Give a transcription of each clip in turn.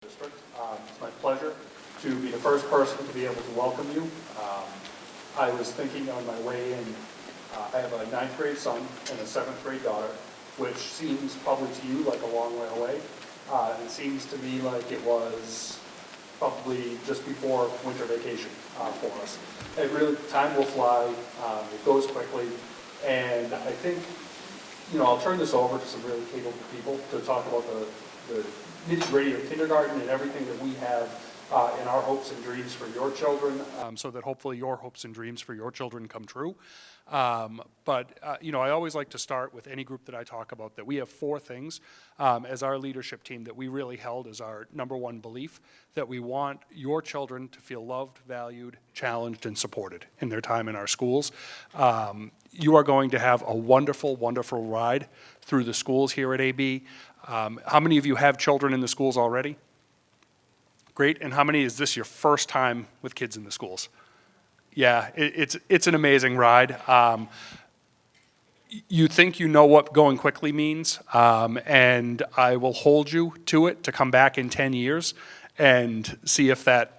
District. It's my pleasure to be the first person to be able to welcome you. I was thinking on my way in, I have a 9th grade son and a 7th grade daughter, which seems probably to you like a long way away. It seems to me like it was probably just before winter vacation for us. It really, time will fly, it goes quickly, and I think, I'll turn this over to some really capable people to talk about the nitty-gritty of kindergarten and everything that we have in our hopes and dreams for your children, so that hopefully your hopes and dreams for your children come true. But I always like to start with any group that I talk about that we have 4 things as our leadership team that we really held as our number one belief, that we want your children to feel loved, valued, challenged, and supported in their time in our schools. You are going to have a wonderful, wonderful ride through the schools here at AB. How many of you have children in the schools already? Great. And how many is this your first time with kids in the schools? Yeah, it's an amazing ride. You think you know what going quickly means, and I will hold you to it to come back in 10 years and see if that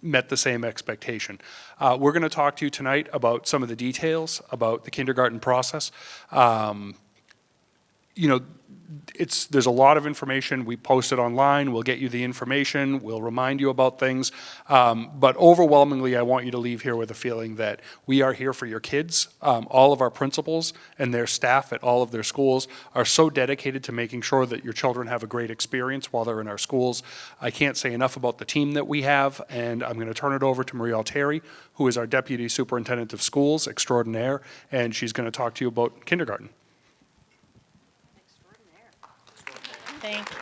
met the same expectation. We're going to talk to you tonight about some of the details about the kindergarten process. There's a lot of information. We post it online. We'll get you the information. We'll remind you about things. But overwhelmingly, I want you to leave here with a feeling that we are here for your kids. All of our principals and their staff at all of their schools are so dedicated to making sure that your children have a great experience while they're in our schools. I can't say enough about the team that we have, and I'm going to turn it over to Marie Altieri, who is our Deputy Superintendent of Schools extraordinaire, and she's going to talk to you about kindergarten. Thank you.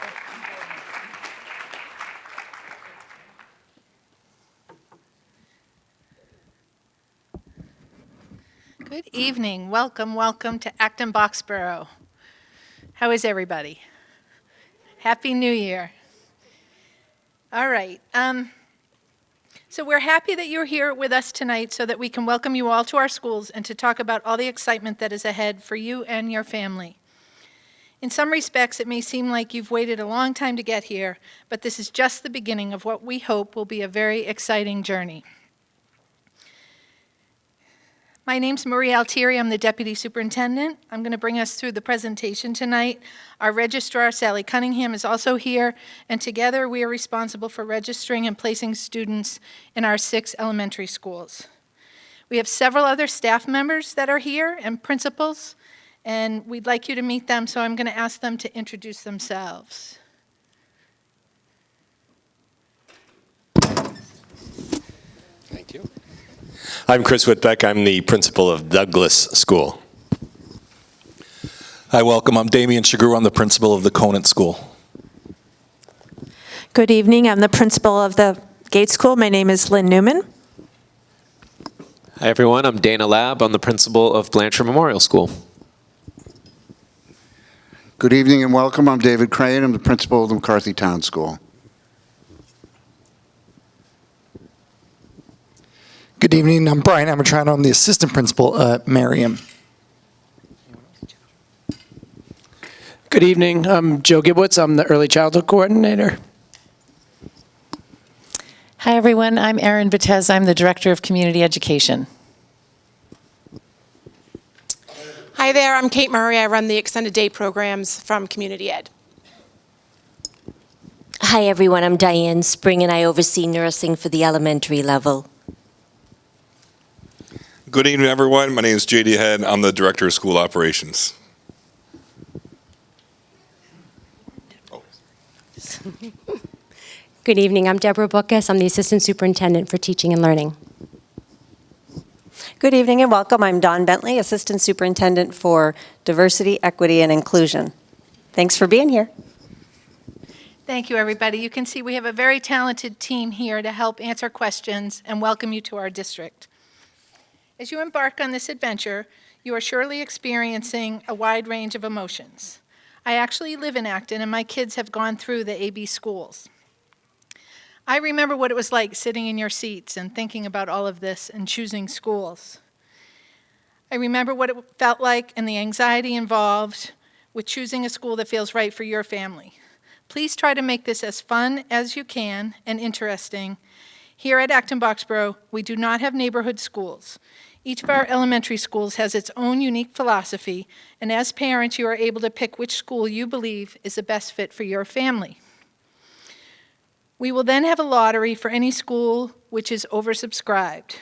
Good evening. Welcome to Acton-Boxborough. How is everybody? Happy New Year. All right. So we're happy that you're here with us tonight so that we can welcome you all to our schools and to talk about all the excitement that is ahead for you and your family. In some respects, it may seem like you've waited a long time to get here, but this is just the beginning of what we hope will be a very exciting journey. My name's Marie Altieri. I'm the Deputy Superintendent. I'm going to bring us through the presentation tonight. Our registrar, Sally Cunningham, is also here, and together we are responsible for registering and placing students in our 6 elementary schools. We have several other staff members that are here and principals, and we'd like you to meet them, so I'm going to ask them to introduce themselves. Thank you. I'm Chris Whitbeck. I'm the principal of Douglas School. Hi, welcome. I'm Damian Chagru. I'm the principal of the Conant School. Good evening. I'm the principal of the Gate School. My name is Lynn Newman. Hi, everyone. I'm Dana Lab. I'm the principal of Blanchard Memorial School. Good evening and welcome. I'm David Crane. I'm the principal of the McCarthy Town School. Good evening. I'm Brian Amatrano. I'm the assistant principal at Merriam. Good evening. I'm Joe Gibwitz. I'm the early childhood coordinator. Hi, everyone. I'm Erin Vitez. I'm the director of community education. Hi there, I'm Kate Murray. I run the extended day programs from Community Ed. Hi everyone, I'm Diane Spring and I oversee nursing for the elementary level. Good evening everyone, my name is JD Head. I'm the Director of School Operations. Good evening, I'm Deborah Bookus. I'm the Assistant Superintendent for Teaching and Learning. Good evening and welcome. I'm Dawn Bentley, Assistant Superintendent for Diversity, Equity, and Inclusion. Thanks for being here. Thank you, everybody. You can see we have a very talented team here to help answer questions and welcome you to our district. As you embark on this adventure, you are surely experiencing a wide range of emotions. I actually live in Acton, and my kids have gone through the AB schools. I remember what it was like sitting in your seats and thinking about all of this and choosing schools. I remember what it felt like and the anxiety involved with choosing a school that feels right for your family. Please try to make this as fun as you can and interesting. Here at Acton-Boxborough, we do not have neighborhood schools. Each of our elementary schools has its own unique philosophy, and as parents, you are able to pick which school you believe is the best fit for your family. We will then have a lottery for any school which is oversubscribed.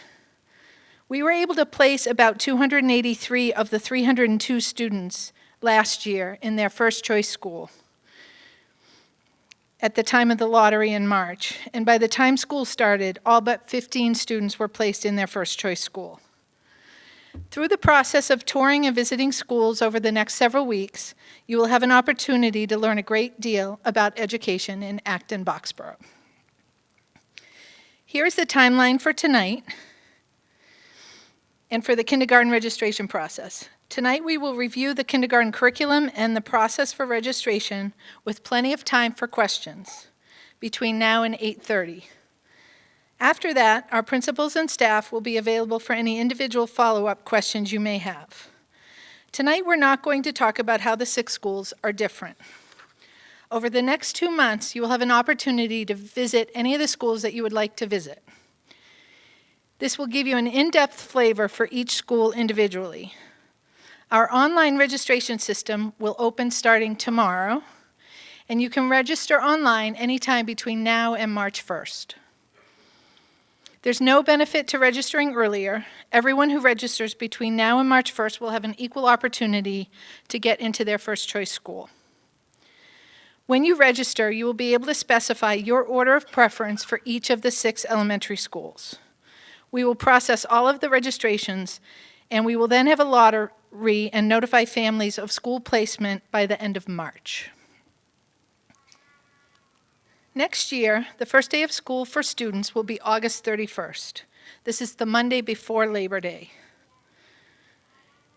We were able to place about 283 of the 302 students last year in their first choice school at the time of the lottery in March. And by the time school started, all but 15 students were placed in their first choice school. Through the process of touring and visiting schools over the next several weeks, you will have an opportunity to learn a great deal about education in Acton-Boxborough. Here's the timeline for tonight and for the kindergarten registration process. Tonight we will review the kindergarten curriculum and the process for registration with plenty of time for questions between now and 8:30. After that, our principals and staff will be available for any individual follow-up questions you may have. Tonight we're not going to talk about how the 6 schools are different. Over the next 2 months, you will have an opportunity to visit any of the schools that you would like to visit. This will give you an in-depth flavor for each school individually. Our online registration system will open starting tomorrow, and you can register online anytime between now and March 1st. There's no benefit to registering earlier. Everyone who registers between now and March 1st will have an equal opportunity to get into their first choice school. When you register, you will be able to specify your order of preference for each of the 6 elementary schools. We will process all of the registrations, and we will then have a lottery and notify families of school placement by the end of March. Next year, the first day of school for students will be August 31st. This is the Monday before Labor Day.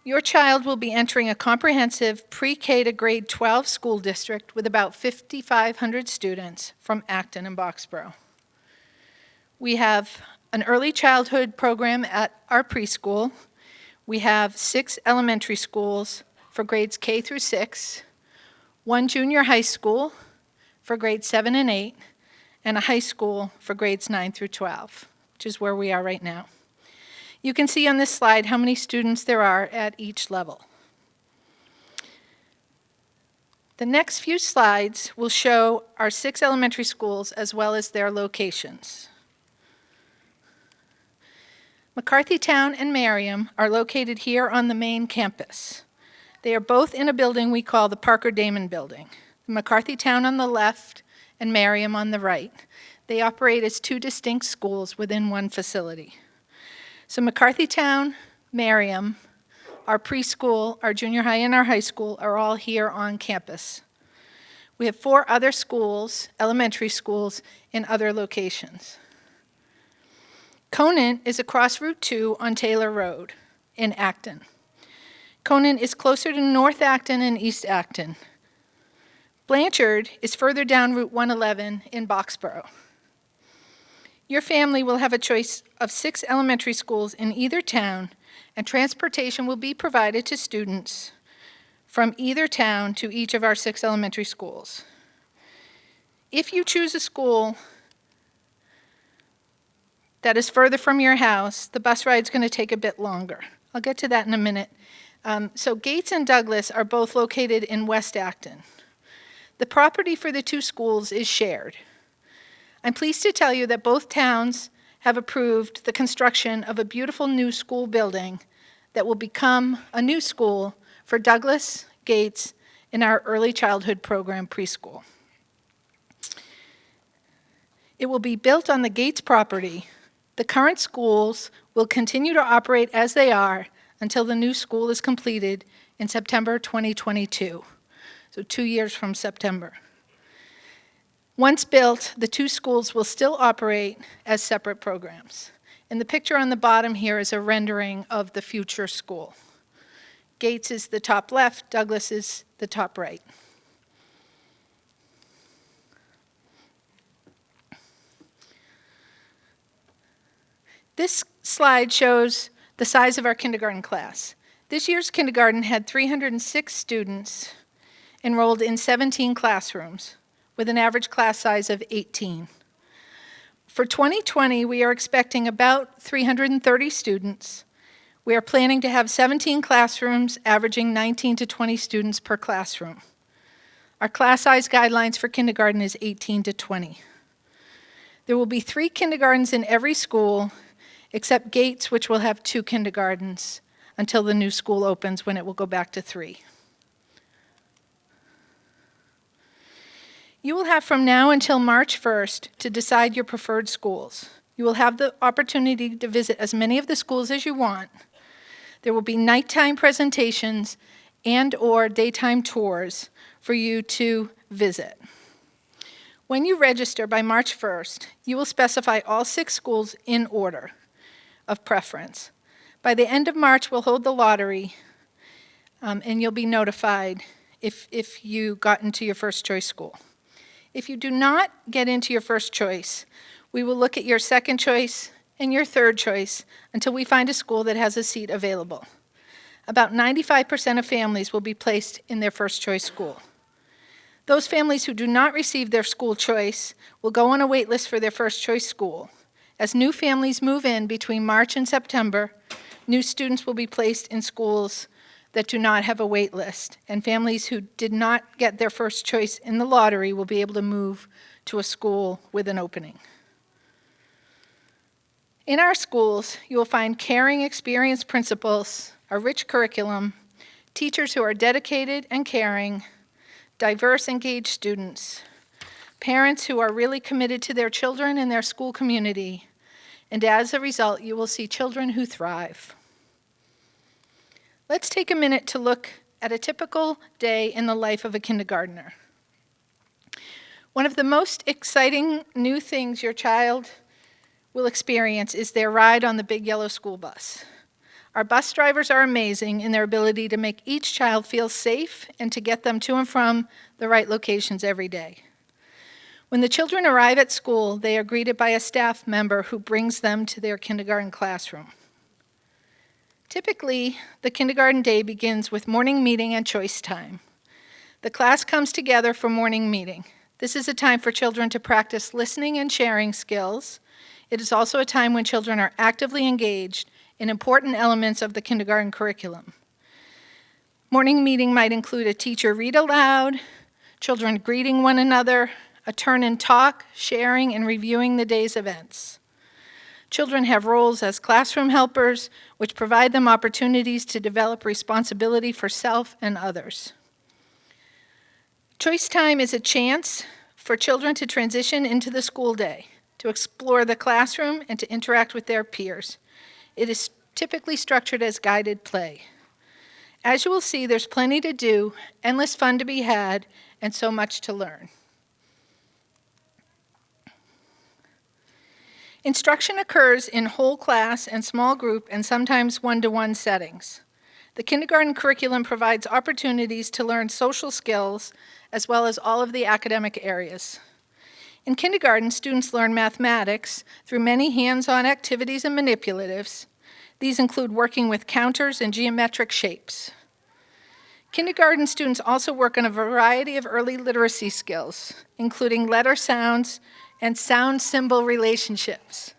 Your child will be entering a comprehensive pre-K to grade 12 school district with about 5,500 students from Acton and Boxborough. We have an early childhood program at our preschool. We have 6 elementary schools for grades K through 6, 1 junior high school for grades 7 and 8, and a high school for grades 9 through 12, which is where we are right now. You can see on this slide how many students there are at each level. The next few slides will show our 6 elementary schools as well as their locations. McCarthytown and Merriam are located here on the main campus. They are both in a building we call the Parker Damon building. McCarthytown on the left and Merriam on the right. They operate as 2 distinct schools within one facility. So McCarthytown, Merriam, our preschool, our junior high, and our high school are all here on campus. We have 4 other schools, elementary schools, in other locations. Conant is across Route 2 on Taylor Road in Acton. Conant is closer to North Acton and East Acton. Blanchard is further down Route 111 in Boxborough. Your family will have a choice of 6 elementary schools in either town, and transportation will be provided to students from either town to each of our 6 elementary schools. If you choose a school that is further from your house, the bus ride is going to take a bit longer. I'll get to that in a minute. So Gates and Douglas are both located in West Acton. The property for the 2 schools is shared. I'm pleased to tell you that both towns have approved the construction of a beautiful new school building that will become a new school for Douglas, Gates, and our early childhood program preschool. It will be built on the Gates property. The current schools will continue to operate as they are until the new school is completed in September 2022. So 2 years from September. Once built, the 2 schools will still operate as separate programs. And the picture on the bottom here is a rendering of the future school. Gates is the top left, Douglas is the top right. This slide shows the size of our kindergarten class. This year's kindergarten had 306 students enrolled in 17 classrooms, with an average class size of 18. For 2020, we are expecting about 330 students. We are planning to have 17 classrooms, averaging 19 to 20 students per classroom. Our class size guidelines for kindergarten is 18 to 20. There will be 3 kindergartens in every school, except Gates, which will have 2 kindergartens until the new school opens, when it will go back to 3. You will have from now until March 1st to decide your preferred schools. You will have the opportunity to visit as many of the schools as you want. There will be nighttime presentations and/or daytime tours for you to visit. When you register by March 1st, you will specify all 6 schools in order of preference. By the end of March, we'll hold the lottery, and you'll be notified if you got into your first choice school. If you do not get into your first choice, we will look at your second choice and your third choice until we find a school that has a seat available. About 95% of families will be placed in their first choice school. Those families who do not receive their school choice will go on a wait list for their first choice school. As new families move in between March and September, new students will be placed in schools that do not have a wait list, and families who did not get their first choice in the lottery will be able to move to a school with an opening. In our schools, you will find caring, experienced principals, a rich curriculum, teachers who are dedicated and caring, diverse, engaged students, parents who are really committed to their children and their school community, and as a result, you will see children who thrive. Let's take a minute to look at a typical day in the life of a kindergartner. One of the most exciting new things your child will experience is their ride on the big yellow school bus. Our bus drivers are amazing in their ability to make each child feel safe and to get them to and from the right locations every day. When the children arrive at school, they are greeted by a staff member who brings them to their kindergarten classroom. Typically, the kindergarten day begins with morning meeting and choice time. The class comes together for morning meeting. This is a time for children to practice listening and sharing skills. It is also a time when children are actively engaged in important elements of the kindergarten curriculum. Morning meeting might include a teacher read aloud, children greeting one another, a turn in talk, sharing, and reviewing the day's events. Children have roles as classroom helpers, which provide them opportunities to develop responsibility for self and others. Choice time is a chance for children to transition into the school day, to explore the classroom, and to interact with their peers. It is typically structured as guided play. As you will see, there's plenty to do, endless fun to be had, and so much to learn. Instruction occurs in whole class and small group and sometimes one-to-one settings. The kindergarten curriculum provides opportunities to learn social skills as well as all of the academic areas. In kindergarten, students learn mathematics through many hands-on activities and manipulatives. These include working with counters and geometric shapes. Kindergarten students also work on a variety of early literacy skills, including letter sounds and sound symbol relationships.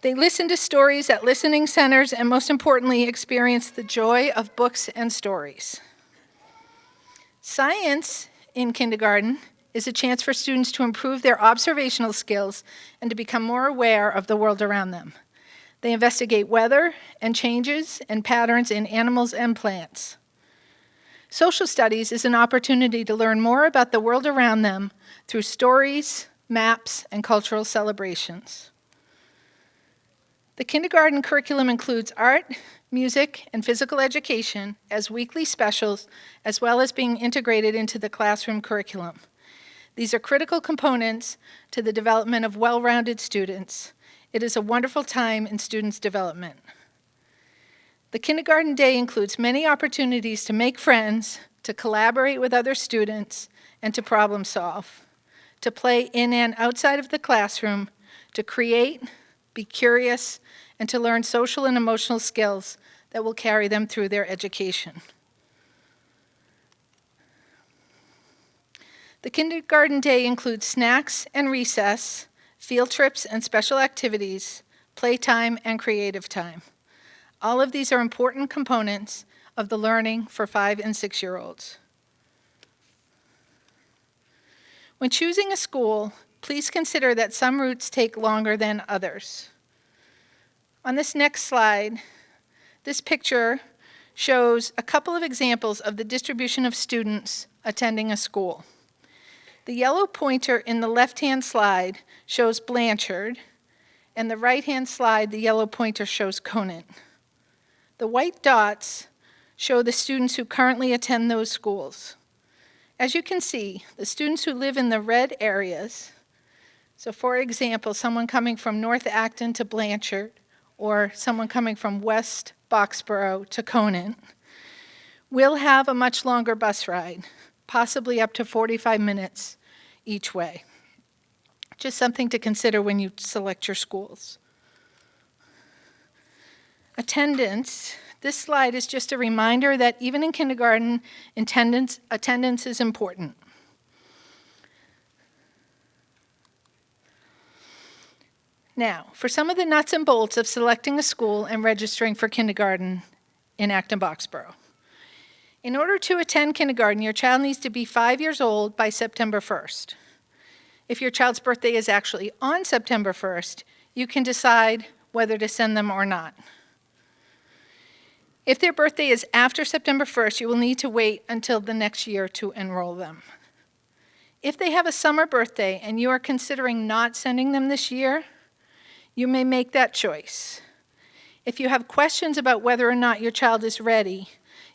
They listen to stories at listening centers and, most importantly, experience the joy of books and stories. Science in kindergarten is a chance for students to improve their observational skills and to become more aware of the world around them. They investigate weather and changes and patterns in animals and plants. Social studies is an opportunity to learn more about the world around them through stories, maps, and cultural celebrations. The kindergarten curriculum includes art, music, and physical education as weekly specials, as well as being integrated into the classroom curriculum. These are critical components to the development of well-rounded students. It is a wonderful time in students' development. The kindergarten day includes many opportunities to make friends, to collaborate with other students, and to problem solve, to play in and outside of the classroom, to create, be curious, and to learn social and emotional skills that will carry them through their education. The kindergarten day includes snacks and recess, field trips and special activities, playtime and creative time. All of these are important components of the learning for 5 and 6-year-olds. When choosing a school, please consider that some routes take longer than others. On this next slide, this picture shows a couple of examples of the distribution of students attending a school. The yellow pointer in the left-hand slide shows Blanchard, and the right-hand slide, the yellow pointer shows Conant. The white dots show the students who currently attend those schools. As you can see, the students who live in the red areas, so for example, someone coming from North Acton to Blanchard, or someone coming from West Boxborough to Conant, will have a much longer bus ride, possibly up to 45 minutes each way. Just something to consider when you select your schools. Attendance. This slide is just a reminder that even in kindergarten, attendance is important. Now, for some of the nuts and bolts of selecting a school and registering for kindergarten in Acton-Boxborough. In order to attend kindergarten, your child needs to be 5 years old by September 1st. If your child's birthday is actually on September 1st, you can decide whether to send them or not. If their birthday is after September 1st, you will need to wait until the next year to enroll them. If they have a summer birthday and you are considering not sending them this year, you may make that choice. If you have questions about whether or not your child is ready,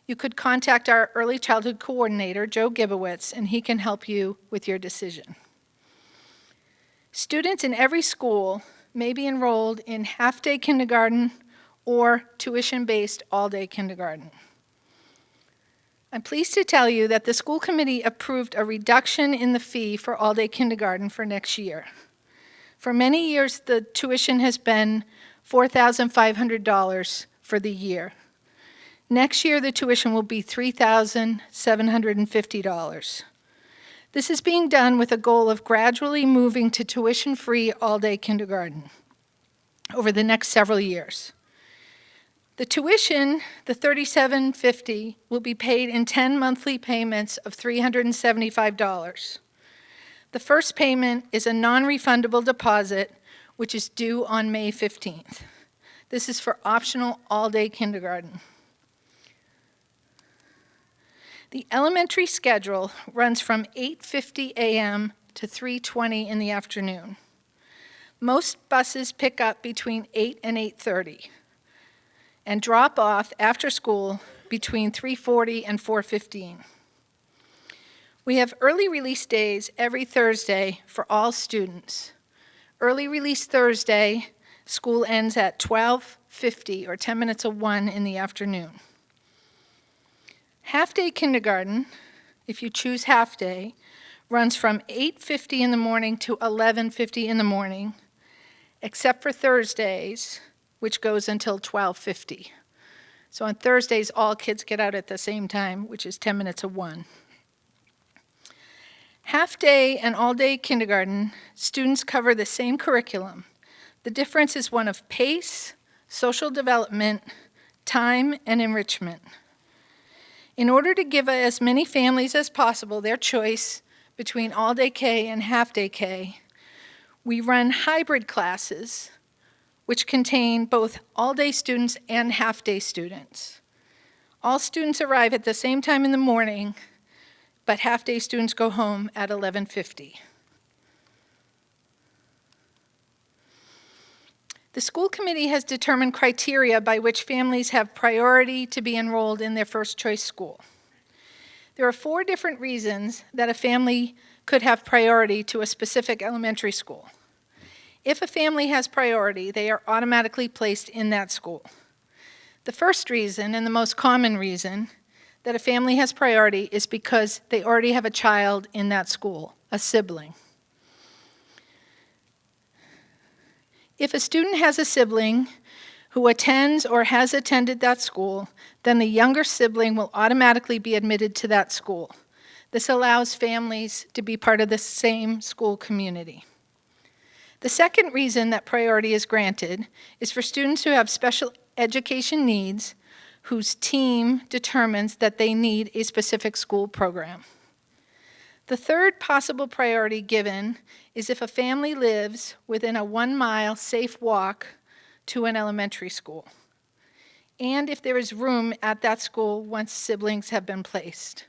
you could contact our early childhood coordinator, Joe Gibowitz, and he can help you with your decision. Students in every school may be enrolled in half-day kindergarten or tuition-based all-day kindergarten. I'm pleased to tell you that the school committee approved a reduction in the fee for all-day kindergarten for next year. For many years, the tuition has been $4,500 for the year. Next year, the tuition will be $3,750. This is being done with a goal of gradually moving to tuition-free all-day kindergarten over the next several years. The tuition, the $3,750, will be paid in 10 monthly payments of $375. The first payment is a non-refundable deposit, which is due on May 15th. This is for optional all-day kindergarten. The elementary schedule runs from 8:50 a.m. to 3:20 in the afternoon. Most buses pick up between 8 and 8:30 and drop off after school between 3:40 and 4:15. We have early release days every Thursday for all students. Early release Thursday, school ends at 12:50 or 10 minutes of 1 in the afternoon. Half-day kindergarten, if you choose half-day, runs from 8:50 in the morning to 11:50 in the morning, except for Thursdays, which goes until 12:50. So on Thursdays, all kids get out at the same time, which is 10 minutes of 1. Half-day and all-day kindergarten, students cover the same curriculum. The difference is one of pace, social development, time, and enrichment. In order to give as many families as possible their choice between all-day K and half-day K, we run hybrid classes, which contain both all-day students and half-day students. All students arrive at the same time in the morning, but half-day students go home at 11:50. The school committee has determined criteria by which families have priority to be enrolled in their first choice school. There are 4 different reasons that a family could have priority to a specific elementary school. If a family has priority, they are automatically placed in that school. The first reason, and the most common reason, that a family has priority is because they already have a child in that school, a sibling. If a student has a sibling who attends or has attended that school, then the younger sibling will automatically be admitted to that school. This allows families to be part of the same school community. The second reason that priority is granted is for students who have special education needs whose team determines that they need a specific school program. The third possible priority given is if a family lives within a 1-mile safe walk to an elementary school, and if there is room at that school once siblings have been placed.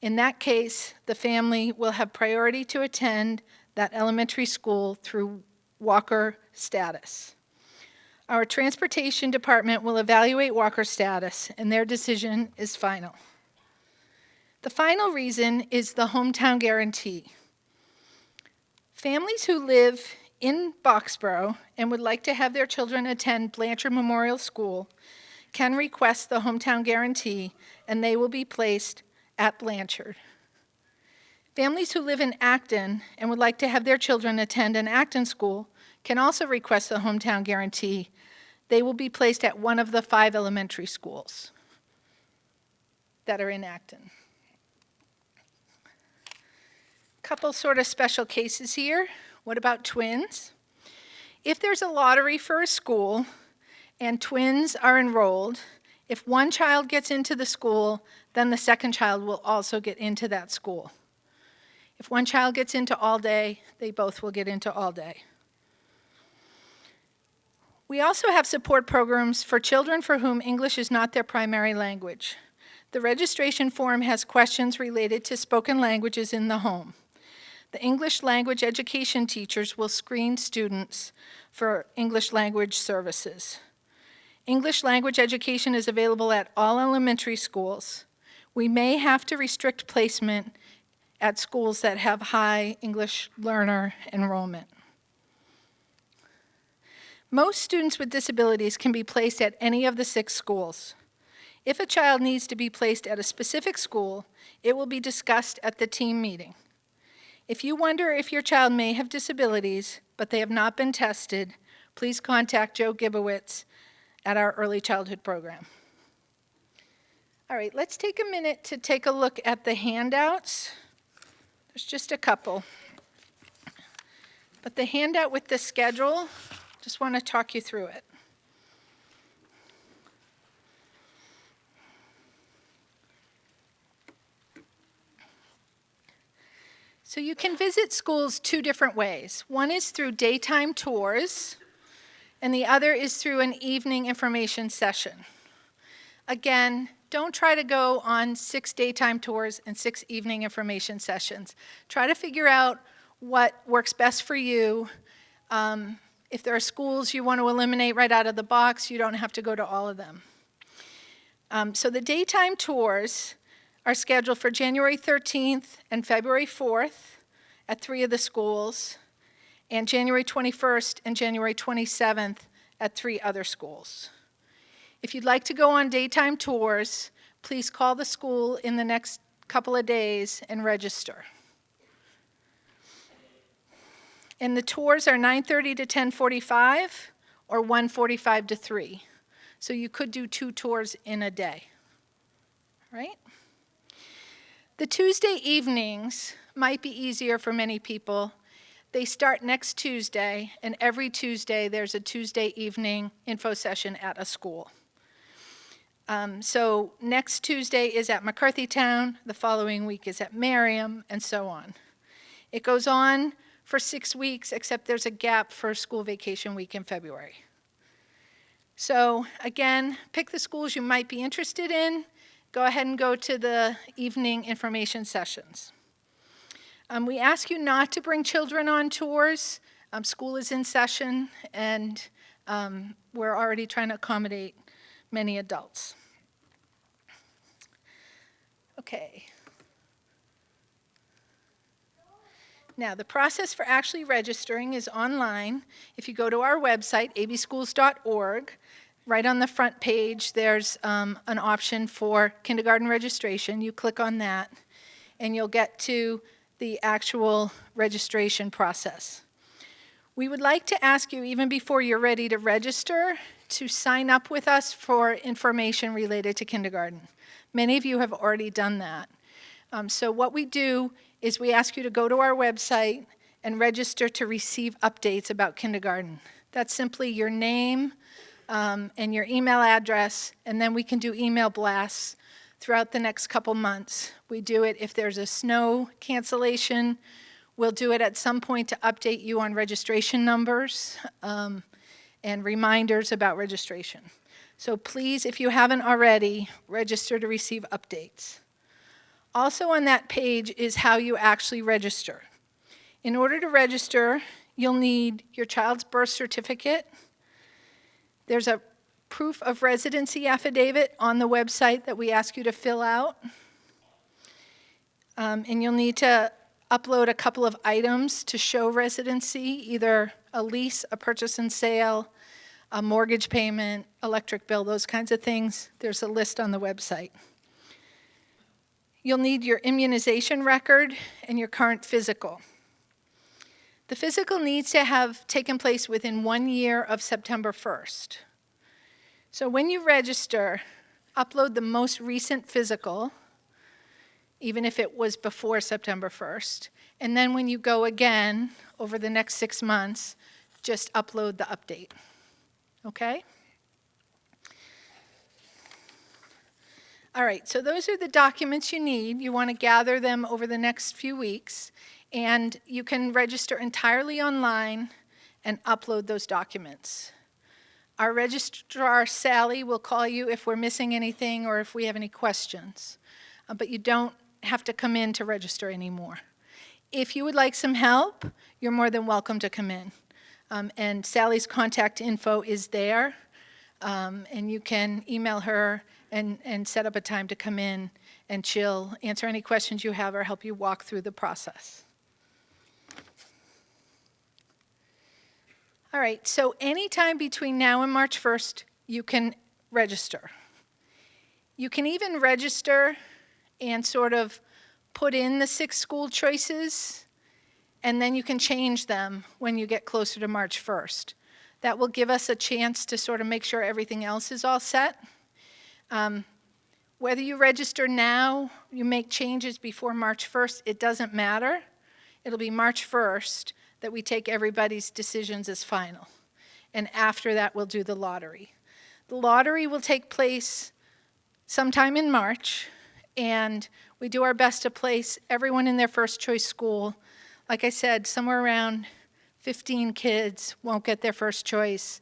In that case, the family will have priority to attend that elementary school through walker status. Our transportation department will evaluate walker status, and their decision is final. The final reason is the hometown guarantee. Families who live in Boxborough and would like to have their children attend Blanchard Memorial School can request the hometown guarantee, and they will be placed at Blanchard. Families who live in Acton and would like to have their children attend an Acton school can also request the hometown guarantee. They will be placed at one of the 5 elementary schools that are in Acton. Couple sort of special cases here. What about twins? If there's a lottery for a school and twins are enrolled, if one child gets into the school, then the second child will also get into that school. If one child gets into all day, they both will get into all day. We also have support programs for children for whom English is not their primary language. The registration form has questions related to spoken languages in the home. The English language education teachers will screen students for English language services. English language education is available at all elementary schools. We may have to restrict placement at schools that have high English learner enrollment. Most students with disabilities can be placed at any of the 6 schools. If a child needs to be placed at a specific school, it will be discussed at the team meeting. If you wonder if your child may have disabilities, but they have not been tested, please contact Joe Gibowitz at our early childhood program. All right, let's take a minute to take a look at the handouts. There's just a couple. But the handout with the schedule, just want to talk you through it. So you can visit schools 2 different ways. One is through daytime tours, and the other is through an evening information session. Again, don't try to go on 6 daytime tours and 6 evening information sessions. Try to figure out what works best for you. If there are schools you want to eliminate right out of the box, you don't have to go to all of them. So the daytime tours are scheduled for January 13th and February 4th at 3 of the schools, and January 21st and January 27th at 3 other schools. If you'd like to go on daytime tours, please call the school in the next couple of days and register. And the tours are 9:30 to 10:45 or 1:45 to 3. So you could do 2 tours in a day, right? The Tuesday evenings might be easier for many people. They start next Tuesday, and every Tuesday there's a Tuesday evening info session at a school. So next Tuesday is at McCarthytown, the following week is at Merriam, and so on. It goes on for 6 weeks, except there's a gap for school vacation week in February. So again, pick the schools you might be interested in. Go ahead and go to the evening information sessions. We ask you not to bring children on tours. School is in session, and we're already trying to accommodate many adults. Okay. Now, the process for actually registering is online. If you go to our website, abschools.org, right on the front page, there's an option for kindergarten registration. You click on that, and you'll get to the actual registration process. We would like to ask you, even before you're ready to register, to sign up with us for information related to kindergarten. Many of you have already done that. So what we do is we ask you to go to our website and register to receive updates about kindergarten. That's simply your name and your email address, and then we can do email blasts throughout the next couple months. We do it if there's a snow cancellation. We'll do it at some point to update you on registration numbers and reminders about registration. So please, if you haven't already, register to receive updates. Also on that page is how you actually register. In order to register, you'll need your child's birth certificate. There's a proof of residency affidavit on the website that we ask you to fill out. And you'll need to upload a couple of items to show residency, either a lease, a purchase and sale, a mortgage payment, electric bill, those kinds of things. There's a list on the website. You'll need your immunization record and your current physical. The physical needs to have taken place within 1 year of September 1st. So when you register, upload the most recent physical, even if it was before September 1st. And then when you go again over the next 6 months, just upload the update. Okay? All right, so those are the documents you need. You want to gather them over the next few weeks, and you can register entirely online and upload those documents. Our registrar, Sally, will call you if we're missing anything or if we have any questions, but you don't have to come in to register anymore. If you would like some help, you're more than welcome to come in. And Sally's contact info is there, and you can email her and set up a time to come in, and she'll answer any questions you have or help you walk through the process. All right, so anytime between now and March 1st, you can register. You can even register and sort of put in the 6 school choices, and then you can change them when you get closer to March 1st. That will give us a chance to sort of make sure everything else is all set. Whether you register now, you make changes before March 1st, it doesn't matter. It'll be March 1st that we take everybody's decisions as final. And after that, we'll do the lottery. The lottery will take place sometime in March, and we do our best to place everyone in their first choice school. Like I said, somewhere around 15 kids won't get their first choice.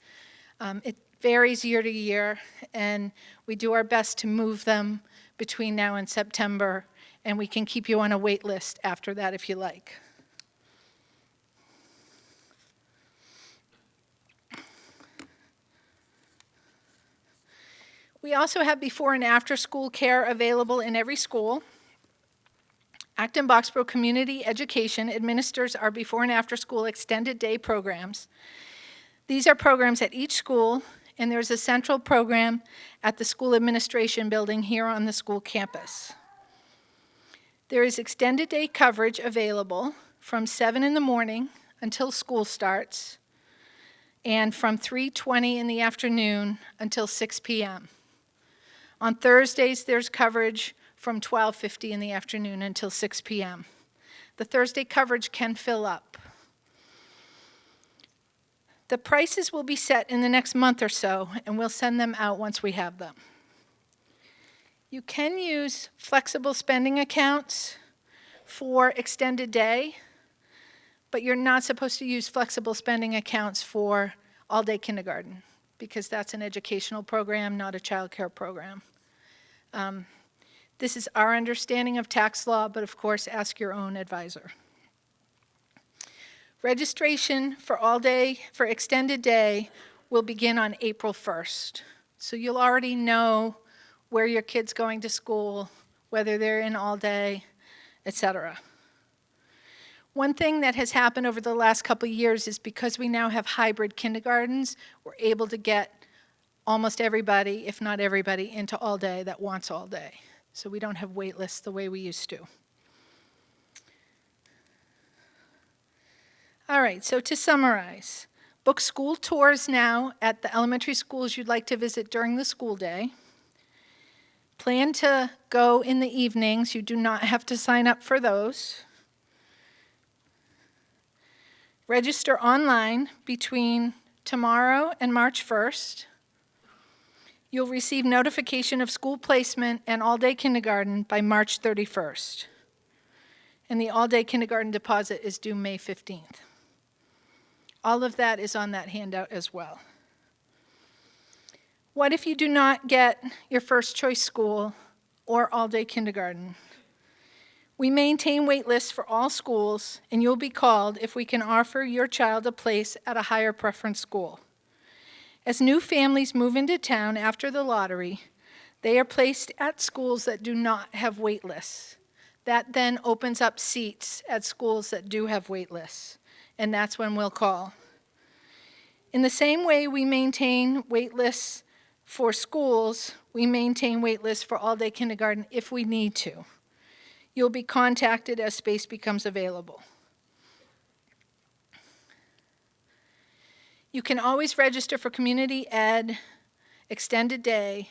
It varies year to year, and we do our best to move them between now and September, and we can keep you on a wait list after that if you like. We also have before and after school care available in every school. Acton-Boxborough Community Education administers our before and after school extended day programs. These are programs at each school, and there's a central program at the school administration building here on the school campus. There is extended day coverage available from 7 in the morning until school starts, and from 3:20 in the afternoon until 6 p.m. On Thursdays, there's coverage from 12:50 in the afternoon until 6 p.m. The Thursday coverage can fill up. The prices will be set in the next month or so, and we'll send them out once we have them. You can use flexible spending accounts for extended day, but you're not supposed to use flexible spending accounts for all-day kindergarten, because that's an educational program, not a child care program. This is our understanding of tax law, but of course, ask your own advisor. Registration for all-day, for extended day, will begin on April 1st. So you'll already know where your kid's going to school, whether they're in all day, etc. One thing that has happened over the last couple of years is because we now have hybrid kindergartens, we're able to get almost everybody, if not everybody, into all day that wants all day. So we don't have wait lists the way we used to. All right, so to summarize, book school tours now at the elementary schools you'd like to visit during the school day. Plan to go in the evenings. You do not have to sign up for those. Register online between tomorrow and March 1st. You'll receive notification of school placement and all-day kindergarten by March 31st. And the all-day kindergarten deposit is due May 15th. All of that is on that handout as well. What if you do not get your first choice school or all-day kindergarten? We maintain wait lists for all schools, and you'll be called if we can offer your child a place at a higher preference school. As new families move into town after the lottery, they are placed at schools that do not have wait lists. That then opens up seats at schools that do have wait lists, and that's when we'll call. In the same way we maintain wait lists for schools, we maintain wait lists for all-day kindergarten if we need to. You'll be contacted as space becomes available. You can always register for community ed, extended day,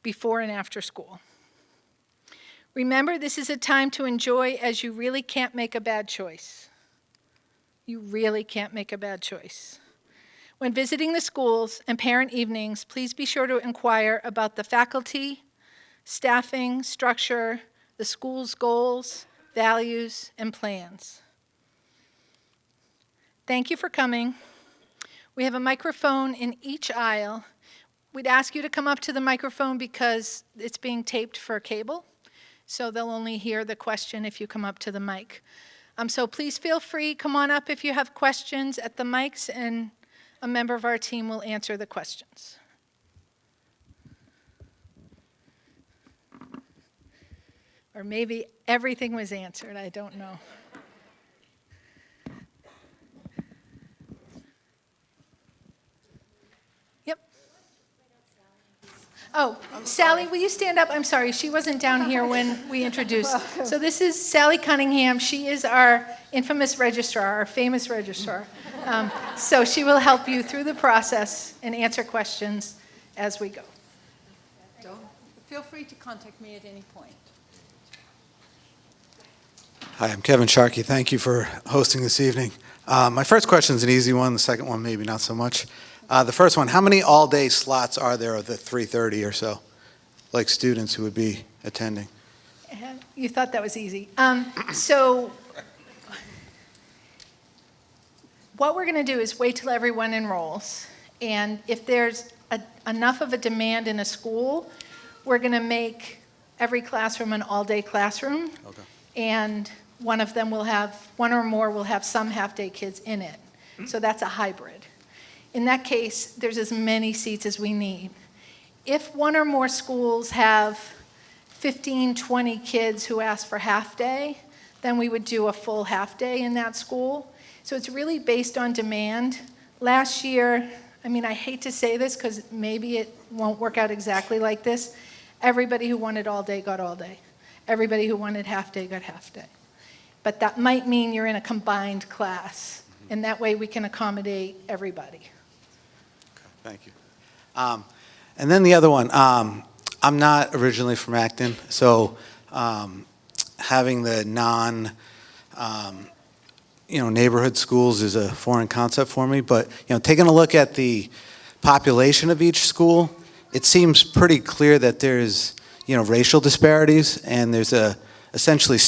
before and after school. Remember, this is a time to enjoy as you really can't make a bad choice. You really can't make a bad choice. When visiting the schools and parent evenings, please be sure to inquire about the faculty, staffing, structure, the school's goals, values, and plans. Thank you for coming. We have a microphone in each aisle. We'd ask you to come up to the microphone because it's being taped for cable, so they'll only hear the question if you come up to the mic. So please feel free, come on up if you have questions at the mics, and a member of our team will answer the questions. Or maybe everything was answered, I don't know. Yep. Oh, Sally, will you stand up? I'm sorry, she wasn't down here when we introduced. So this is Sally Cunningham. She is our infamous registrar, our famous registrar. So she will help you through the process and answer questions as we go. Feel free to contact me at any point. Hi, I'm Kevin Sharkey. Thank you for hosting this evening. My first question is an easy one. The second one, maybe not so much. The first one, how many all-day slots are there of the 330 or so, like students who would be attending? You thought that was easy. So what we're going to do is wait till everyone enrolls. And if there's enough of a demand in a school, we're going to make every classroom an all-day classroom. Okay. And one or more will have some half-day kids in it. So that's a hybrid. In that case, there's as many seats as we need. If one or more schools have 15, 20 kids who ask for half-day, then we would do a full half-day in that school. So it's really based on demand. Last year, I hate to say this because maybe it won't work out exactly like this. Everybody who wanted all-day got all-day. Everybody who wanted half-day got half-day. But that might mean you're in a combined class, and that way we can accommodate everybody. Okay, thank you. And then the other one, I'm not originally from Acton, so having the neighborhood schools is a foreign concept for me. But taking a look at the population of each school, it seems pretty clear that there's racial disparities, and there's essentially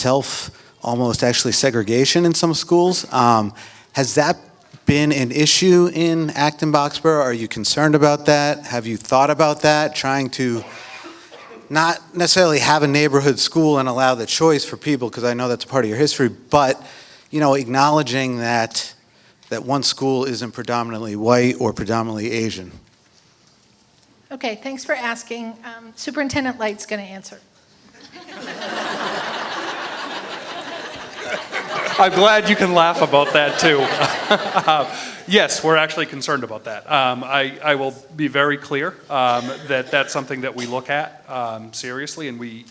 almost actually segregation in some schools. Has that been an issue in Acton-Boxborough? Are you concerned about that? Have you thought about that, trying to not necessarily have a neighborhood school and allow the choice for people, because I know that's part of your history, but acknowledging that one school isn't predominantly white or predominantly Asian? Okay, thanks for asking. Superintendent Light's going to answer. I'm glad you can laugh about that, too. Yes, we're actually concerned about that. I will be very clear that that's something that we look at seriously, and we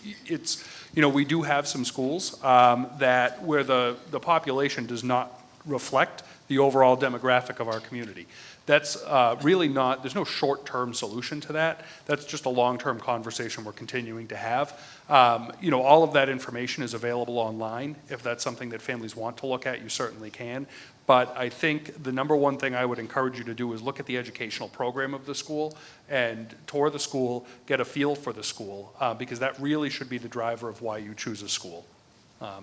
do have some schools where the population does not reflect the overall demographic of our community. That's really not, there's no short-term solution to that. That's just a long-term conversation we're continuing to have. All of that information is available online. If that's something that families want to look at, you certainly can. But I think the number one thing I would encourage you to do is look at the educational program of the school and tour the school, get a feel for the school, because that really should be the driver of why you choose a school.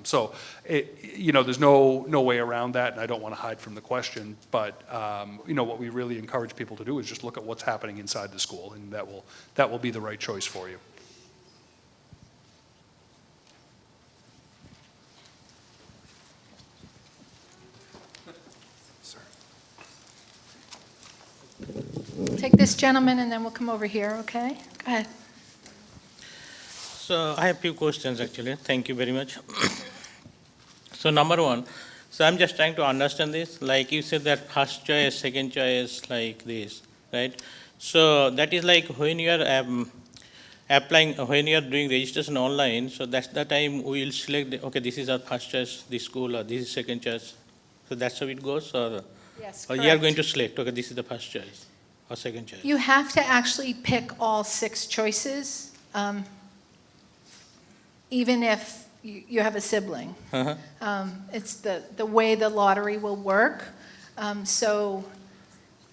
There's no way around that, and I don't want to hide from the question, but what we really encourage people to do is just look at what's happening inside the school, and that will be the right choice for you. Take this gentleman and then we'll come over here, okay? Go ahead. So I have few questions actually. Thank you very much. So number one, so I'm just trying to understand this. Like you said that first choice, second choice, like this, right? So that is like when you are applying, when you are doing registration online, so that's the time we will select, okay, this is our first choice, this school, or this is second choice. So that's how it goes, or, Yes, or you are correct. going to select, okay, this is the first choice or second choice. You have to actually pick all 6 choices, even if you have a sibling. It's the way the lottery will work. So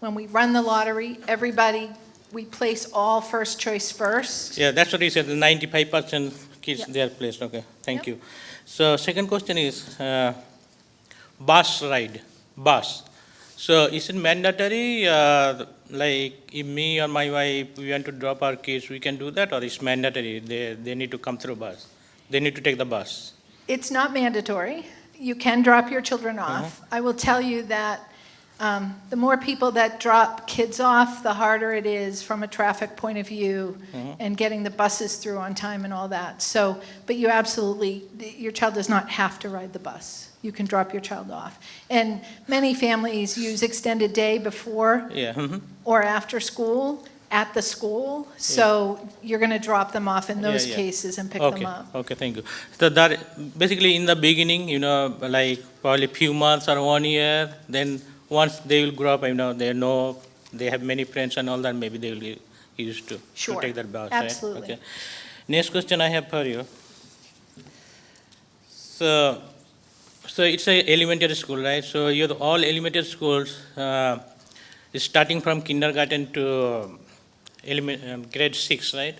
when we run the lottery, we place all first choice first. Yeah, that's what you said, the 95% kids, Yep. they are placed, okay, thank you. So second question is, bus ride, bus. So is it mandatory, like if me or my wife, we want to drop our kids, we can do that, or it's mandatory, they need to come through bus? They need to take the bus? It's not mandatory. You can drop your children off. I will tell you that the more people that drop kids off, the harder it is from a traffic point of view and getting the buses through on time and all that. So, but you absolutely, your child does not have to ride the bus. You can drop your child off. And many families use extended day before or after school at the school. So you're going to drop them off in those cases and pick them up. Okay, thank you. So that basically in the beginning, like probably few months or 1 year, then once they will grow up, they have many friends and all that, maybe they will get used to take that bus, Absolutely. right? Okay. Next question I have for you. So it's a elementary school, right? So all elementary schools is starting from kindergarten to grade 6, right?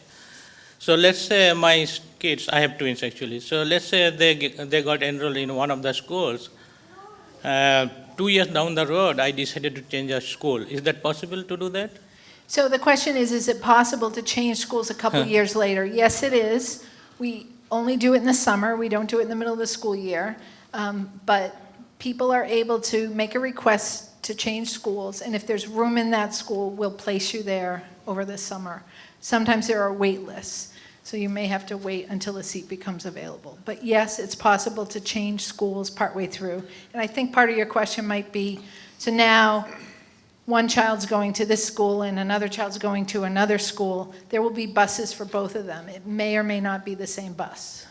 So let's say my kids, I have twins actually. So let's say they got enrolled in one of the schools. 2 years down the road, I decided to change a school. Is that possible to do that? So the question is it possible to change schools a couple years later? Yes, it is. We only do it in the summer. We don't do it in the middle of the school year. But people are able to make a request to change schools, and if there's room in that school, we'll place you there over the summer. Sometimes there are wait lists, so you may have to wait until a seat becomes available. But yes, it's possible to change schools partway through. And I think part of your question might be, so now one child's going to this school and another child's going to another school. There will be buses for both of them. It may or may not be the same bus.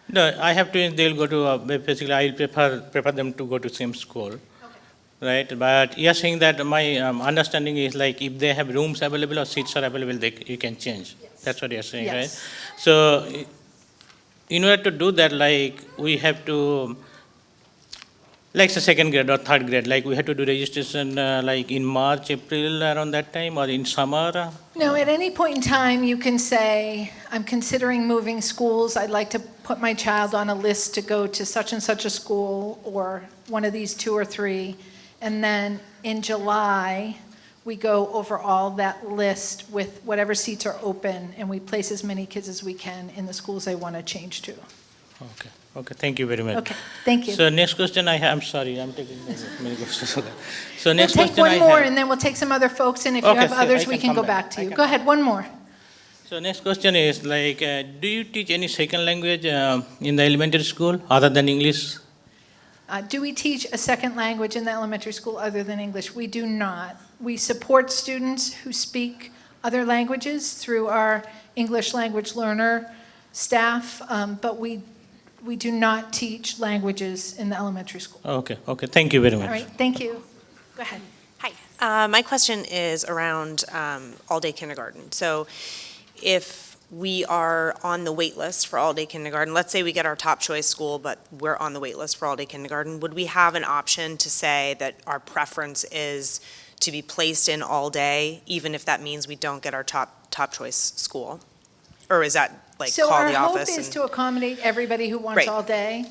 No, I have twins, they'll go to, basically I'll prefer them to go to same school. Right, but you're saying that my understanding is like if they have rooms available or seats are available, you can change. Yes. That's what you're saying, right? So in order to do that, like we have to, like the second grade or third grade, like we have to do registration like in March, April, around that time, or in summer? No, at any point in time, you can say, I'm considering moving schools. I'd like to put my child on a list to go to such and such a school or one of these 2 or 3. And then in July, we go over all that list with whatever seats are open, and we place as many kids as we can in the schools they want to change to. Okay, thank you very much. Okay, thank you. So next question I have, I'm sorry, I'm taking many questions. So next We'll take question one more, and then we'll take some other folks, and if you have so others, I we can can come go back. back to you. Go ahead, one more. So next question is like, do you teach any second language in the elementary school other than English? Do we teach a second language in the elementary school other than English? We do not. We support students who speak other languages through our English language learner staff, but we we do not teach languages in the elementary school. Okay, okay. Thank you very much. All right, thank you. Go ahead. Hi. My question is around all-day kindergarten. So if we are on the wait list for all-day kindergarten, let's say we get our top choice school, but we're on the wait list for all-day kindergarten, would we have an option to say that our preference is to be placed in all day, even if that means we don't get our top choice school? Or is that like So call our the hope office? is to accommodate everybody who wants Right. all day.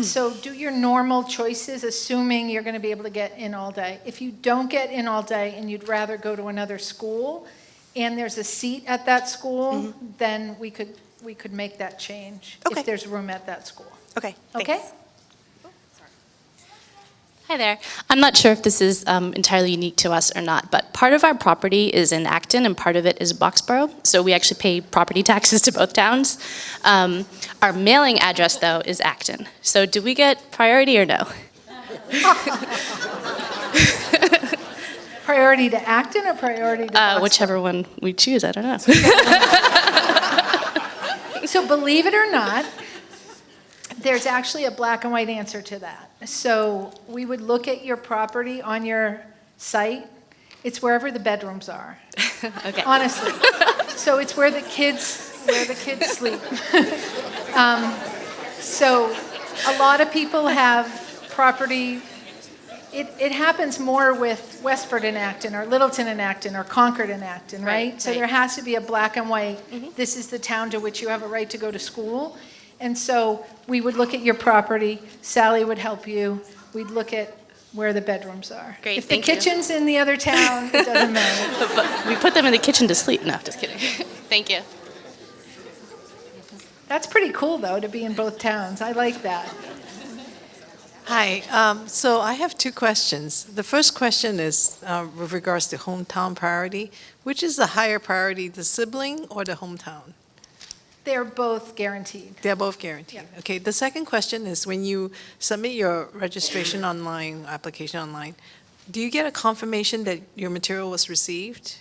So do your normal choices, assuming you're going to be able to get in all day. If you don't get in all day and you'd rather go to another school, and there's a seat at that school, then we could make that change if there's room at that school. Okay. Okay? Hi there. I'm not sure if this is entirely unique to us or not, but part of our property is in Acton and part of it is Boxborough, so we actually pay property taxes to both towns. Our mailing address, though, is Acton. So do we get priority or no? Priority to Acton or priority to Boxborough? Whichever one we choose, I don't know. So believe it or not, there's actually a black and white answer to that. So we would look at your property on your site. It's wherever the bedrooms are. Okay. Honestly. So it's where the kids sleep. So a lot of people have property. It happens more with Westford and Acton, or Littleton and Acton, or Concord and Acton, right? So there has to be a black and white, this is the town to which you have a right to go to school. And so we would look at your property, Sally would help you, we'd look at where the bedrooms are. Great, if thank the you. kitchen's in the other town, it doesn't matter. But we put them in the kitchen to sleep. No, just kidding. Thank you. That's pretty cool, though, to be in both towns. I like that. Hi. So I have two questions. The first question is with regards to hometown priority. Which is the higher priority, the sibling or the hometown? They're both guaranteed. They're both guaranteed. Okay. The second question is when you submit your registration online, application online, do you get a confirmation that your material was received?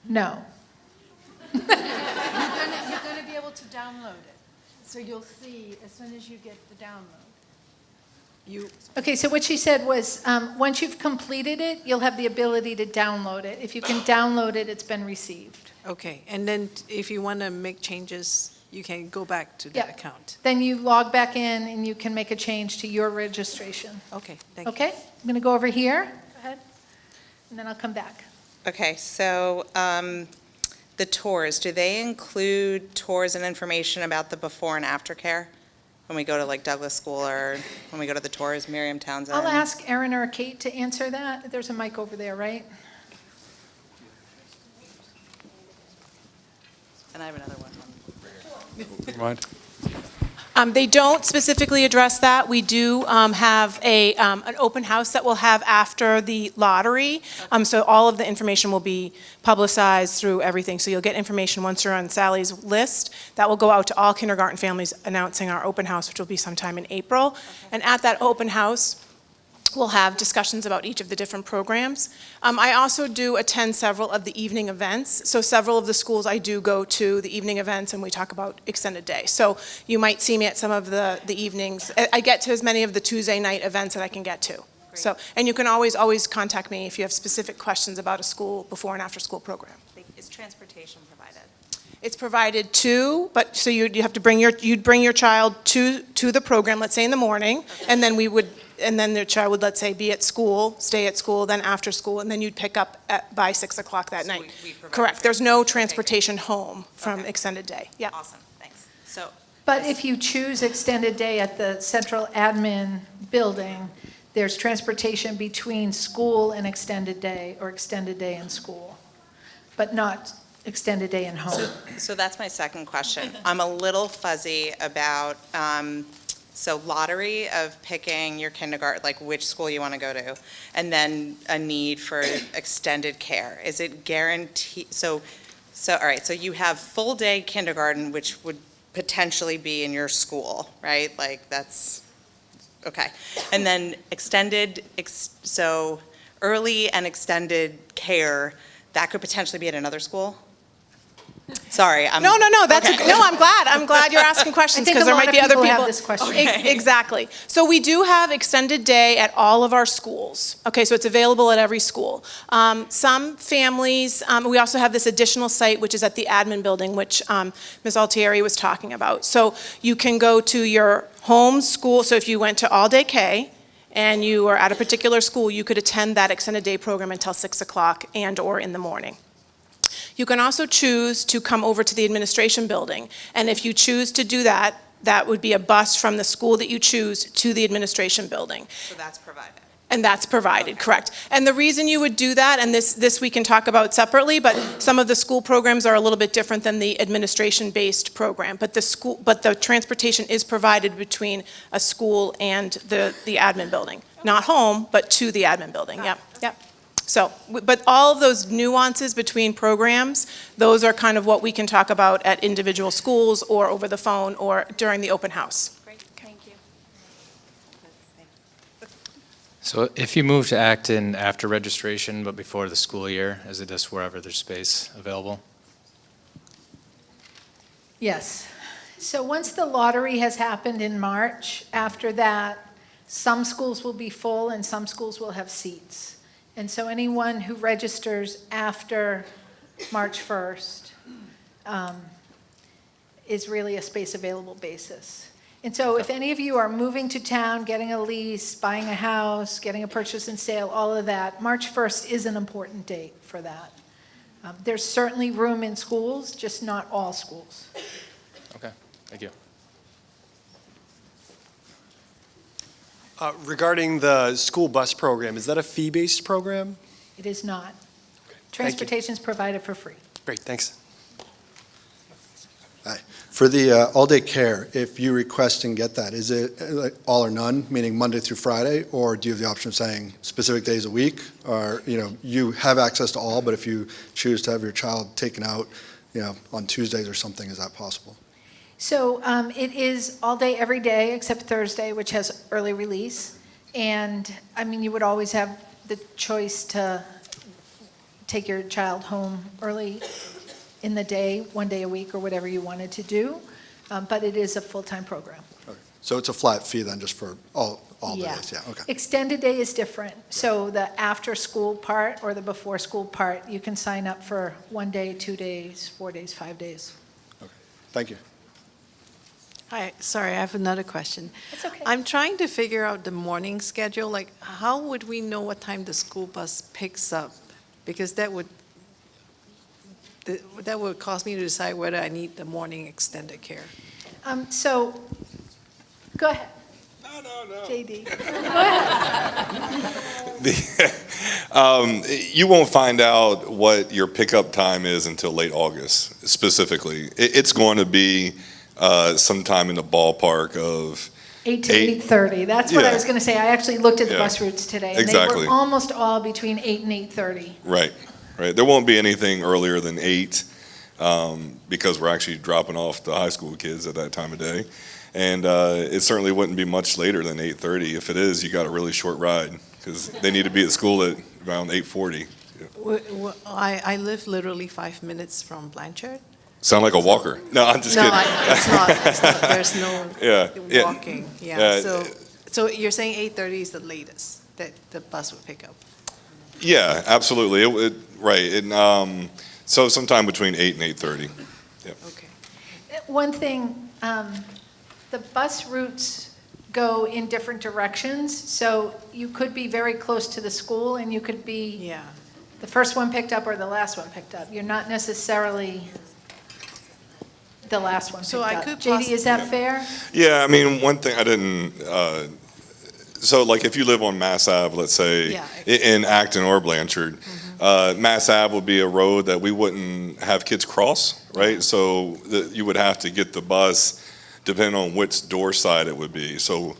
No. You're going to be able to download it. So you'll see as soon as you get the download. Okay, so what she said was, once you've completed it, you'll have the ability to download it. If you can download it, it's been received. Okay. And then if you want to make changes, you can go back to that account. Then you log back in and you can make a change to your registration. Okay. Thank you. Okay? I'm going to go over here. Go ahead. And then I'll come back. Okay, so the tours, do they include tours and information about the before and after care? When we go to like Douglas School or when we go to the tours, Miriam Townsend? I'll ask Erin or Kate to answer that. There's a mic over there, right? And I have another one. Mind? They don't specifically address that. We do have an open house that we'll have after the lottery. So all of the information will be publicized through everything. So you'll get information once you're on Sally's list. That will go out to all kindergarten families announcing our open house, which will be sometime in April. And at that open house, we'll have discussions about each of the different programs. I also do attend several of the evening events. So several of the schools I do go to the evening events and we talk about extended day. So you might see me at some of the evenings. I get to as many of the Tuesday night events that I can get to. So, and you can always contact me if you have specific questions about a school before and after school program. Is transportation provided? It's provided too, but so you'd have to bring your child to the program, let's say in the morning, and then their child would, let's say, be at school, stay at school, then after school, and then you'd pick up by 6 o'clock that night. Correct. There's no transportation home from extended day. Yeah. Awesome. Thanks. But if you choose extended day at the central admin building, there's transportation between school and extended day, or extended day and school, but not extended day and home. So that's my second question. I'm a little fuzzy about, so lottery of picking your kindergarten, like which school you want to go to, and then a need for extended care. Is it guaranteed? So all right, so you have full day kindergarten, which would potentially be in your school, right? Like that's, okay. And then so early and extended care, that could potentially be at another school? Sorry. No, that's no, I'm glad you're asking questions I think because a there lot might of be other people people. have this question. Exactly. So we do have extended day at all of our schools. Okay, so it's available at every school. Some families, we also have this additional site which is at the admin building, which Ms. Altieri was talking about. So you can go to your home school. So if you went to all day K and you were at a particular school, you could attend that extended day program until 6 o'clock and or in the morning. You can also choose to come over to the administration building. And if you choose to do that, that would be a bus from the school that you choose to the administration building. So that's provided. And that's provided, correct. And the reason you would do that, and this we can talk about separately, but some of the school programs are a little bit different than the administration-based program. But the transportation is provided between a school and the admin building. Not home, but to the admin building, yep. So, but all of those nuances between programs, those are kind of what we can talk about at individual schools or over the phone or during the open house. Great, thank you. So if you move to Acton after registration but before the school year, is it just wherever there's space available? Yes. So once the lottery has happened in March, after that, some schools will be full and some schools will have seats. And so anyone who registers after March 1st is really a space available basis. And so if any of you are moving to town, getting a lease, buying a house, getting a purchase and sale, all of that, March 1st is an important date for that. There's certainly room in schools, just not all schools. Okay, thank you. Regarding the school bus program, is that a fee-based program? It is not. Transportation is provided for free. Great, thanks. Hi. For the all-day care, if you request and get that, is it like all or none, meaning Monday through Friday, or do you have the option of saying specific days a week? Or, you have access to all, but if you choose to have your child taken out, on Tuesdays or something, is that possible? So it is all day, every day, except Thursday, which has early release. And, you would always have the choice to take your child home early in the day, one day a week, or whatever you wanted to do. But it is a full-time program. Okay. So it's a flat fee then, just for all Yeah. days? Yeah, okay. Extended day is different. So the after-school part or the before-school part, you can sign up for 1 day, 2 days, 4 days, 5 days. Thank you. Hi, sorry, I have another question. It's okay. I'm trying to figure out the morning schedule. Like, how would we know what time the school bus picks up? Because that would cause me to decide whether I need the morning extended care. So, go ahead. No. JD. Go ahead. You won't find out what your pickup time is until late August, specifically. It's going to be sometime in the ballpark of 8 to 8:30. That's what I Yeah. was going to say. I actually looked at the Yeah. bus routes today. And Exactly. they were almost all between 8 and 8:30. Right. There won't be anything earlier than 8 because we're actually dropping off the high school kids at that time of day. And it certainly wouldn't be much later than 8:30. If it is, you got a really short ride because they need to be at school at around 8:40. I live literally 5 minutes from Blanchard. Sound like a walker. No, I'm just kidding. It's not. There's no Yeah. walking. Yeah. So you're saying 8:30 is the latest that the bus would pick up? Yeah, absolutely. Right. So sometime between 8 and 8:30. Yep. One thing, the bus routes go in different directions, so you could be very close to the school and you could be the first one picked up or the last one picked up. You're not necessarily the last one picked So I up. could JD, is that fair? Yeah, one thing I didn't, so like if you live on Mass Ave, let's say, in Acton or Blanchard, Mass Ave would be a road that we wouldn't have kids cross, right? So you would have to get the bus depending on which door side it would be. So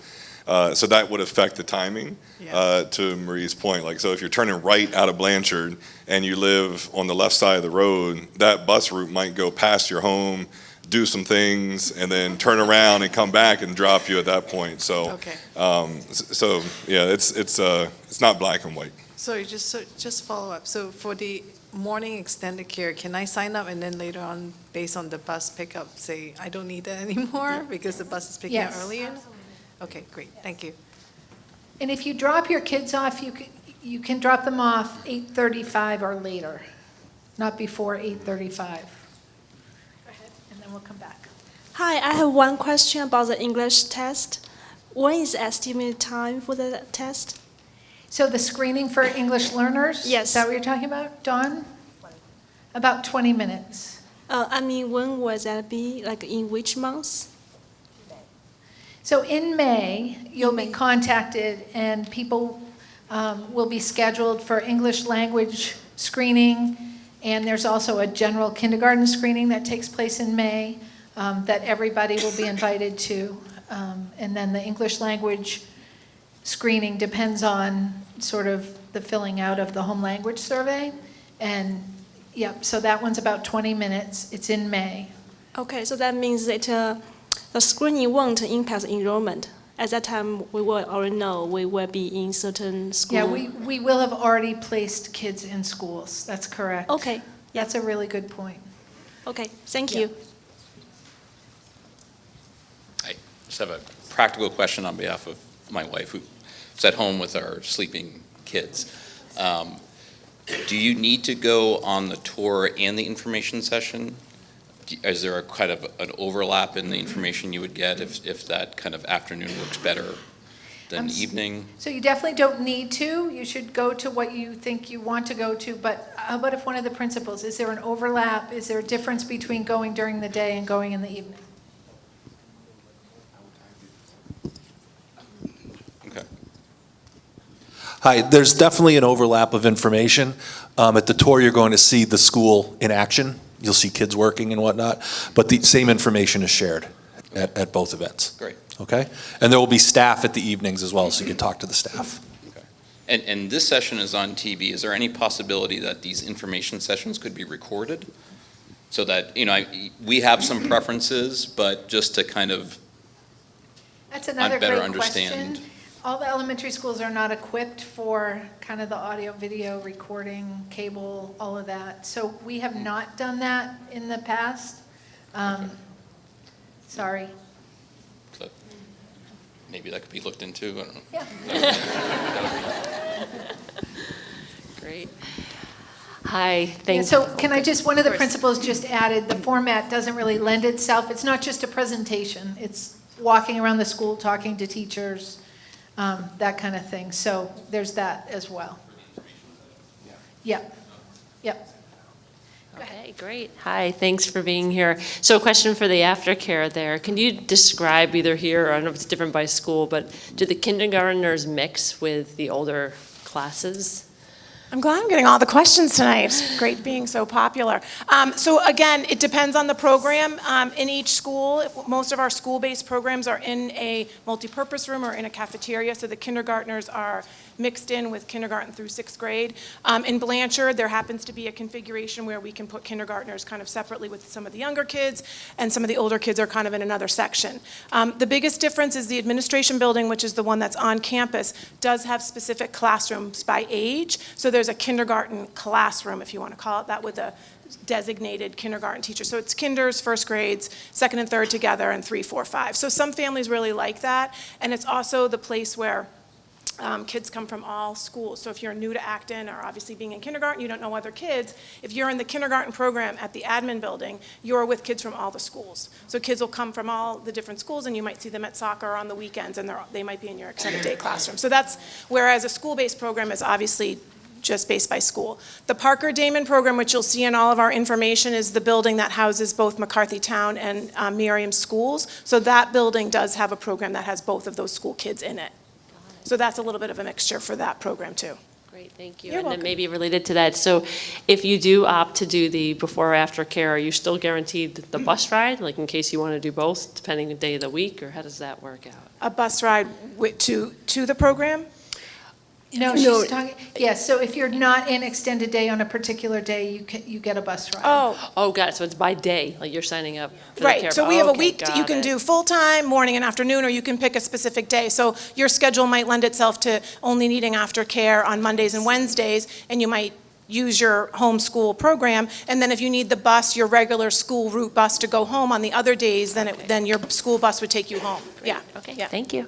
that would affect the timing, to Marie's point. Like, so if you're turning right out of Blanchard and you live on the left side of the road, that bus route might go past your home do some things, and then turn around and come back and drop you at that point. So, Okay. so yeah, it's not black and white. So just follow up. So for the morning extended care, can I sign up and then later on, based on the bus pickup, say, I don't need that anymore because the bus is picking up Yes. earlier? Okay, great, thank you. And if you drop your kids off, you can drop them off 8:35 or later, not before 8:35. Go ahead, and then we'll come back. Hi, I have one question about the English test. When is the estimated time for the test? So the screening for English learners? Yes. Is that what you're talking about, Dawn? About 20 minutes. I mean, when will that be? Like in which month? So in May, you'll be contacted and people will be scheduled for English language screening. And there's also a general kindergarten screening that takes place in May that everybody will be invited to. And then the English language screening depends on sort of the filling out of the home language survey. And yep, so that one's about 20 minutes. It's in May. Okay, so that means that the screening won't impact enrollment. At that time, we will already know we will be in certain school. Yeah, we will have already placed kids in schools. That's correct. Okay. That's a really good point. Okay, thank Yeah. you. I just have a practical question on behalf of my wife, who's at home with our sleeping kids. Do you need to go on the tour and the information session? Is there a kind of an overlap in the information you would get if that kind of afternoon works better than evening? So you definitely don't need to. You should go to what you think you want to go to. But how about if one of the principals, is there an overlap? Is there a difference between going during the day and going in the evening? Okay. Hi, there's definitely an overlap of information. At the tour, you're going to see the school in action. You'll see kids working and whatnot, but the same information is shared at both events. Great. Okay? And there will be staff at the evenings as well, so you can talk to the staff. And this session is on TV. Is there any possibility that these information sessions could be recorded? So that, we have some preferences, but just to kind of That's another better great understand. question. All the elementary schools are not equipped for kind of the audio, video, recording, cable, all of that. So we have not done that in the past. Sorry. So maybe that could be looked into, I don't know. Yeah. Great. Hi, thank- thanks. So can I just, one of the principals just added, the format doesn't really lend itself. It's not just a presentation. It's walking around the school, talking to teachers, that kind of thing. So there's that as well. Yep, yep. Okay, great. Hi, thanks for being here. So a question for the aftercare there. Can you describe either here, or I don't know if it's different by school, but do the kindergartners mix with the older classes? I'm glad I'm getting all the questions tonight. It's great being so popular. So again, it depends on the program. In each school, most of our school-based programs are in a multipurpose room or in a cafeteria, so the kindergartners are mixed in with kindergarten through 6th grade. In Blanchard, there happens to be a configuration where we can put kindergartners kind of separately with some of the younger kids, and some of the older kids are kind of in another section. The biggest difference is the administration building, which is the one that's on campus, does have specific classrooms by age. So there's a kindergarten classroom, if you want to call it that, with a designated kindergarten teacher. So it's kinders, 1st grades, 2nd and 3rd together, and 3, 4, 5. So some families really like that, and it's also the place where kids come from all schools. So if you're new to Acton, or obviously being in kindergarten, you don't know other kids, if you're in the kindergarten program at the admin building, you're with kids from all the schools. So kids will come from all the different schools, and you might see them at soccer on the weekends, and they might be in your extended day classroom. So that's, whereas a school-based program is obviously just based by school. The Parker Damon program, which you'll see in all of our information, is the building that houses both McCarthy Town and Merriam schools. So that building does have a program that has both of those school kids in it. So that's a little bit of a mixture for that program too. Great, thank you. You're And welcome. then maybe related to that, so if you do opt to do the before or after care, are you still guaranteed the bus ride, like in case you want to do both, depending on the day of the week, or how does that work out? A bus ride to the program? No, she's talking, yes, so if you're not in extended day on a particular day, you get a bus ride. Oh, got it. So it's by day, like you're signing up for the care. Right, so we have a Okay, week, you got can it. do full-time, morning and afternoon, or you can pick a specific day. So your schedule might lend itself to only needing aftercare on Mondays and Wednesdays, and you might use your homeschool program, and then if you need the bus, your regular school route bus to go home on the other days, then your school bus would take you home. Yeah. Okay, yeah. thank you.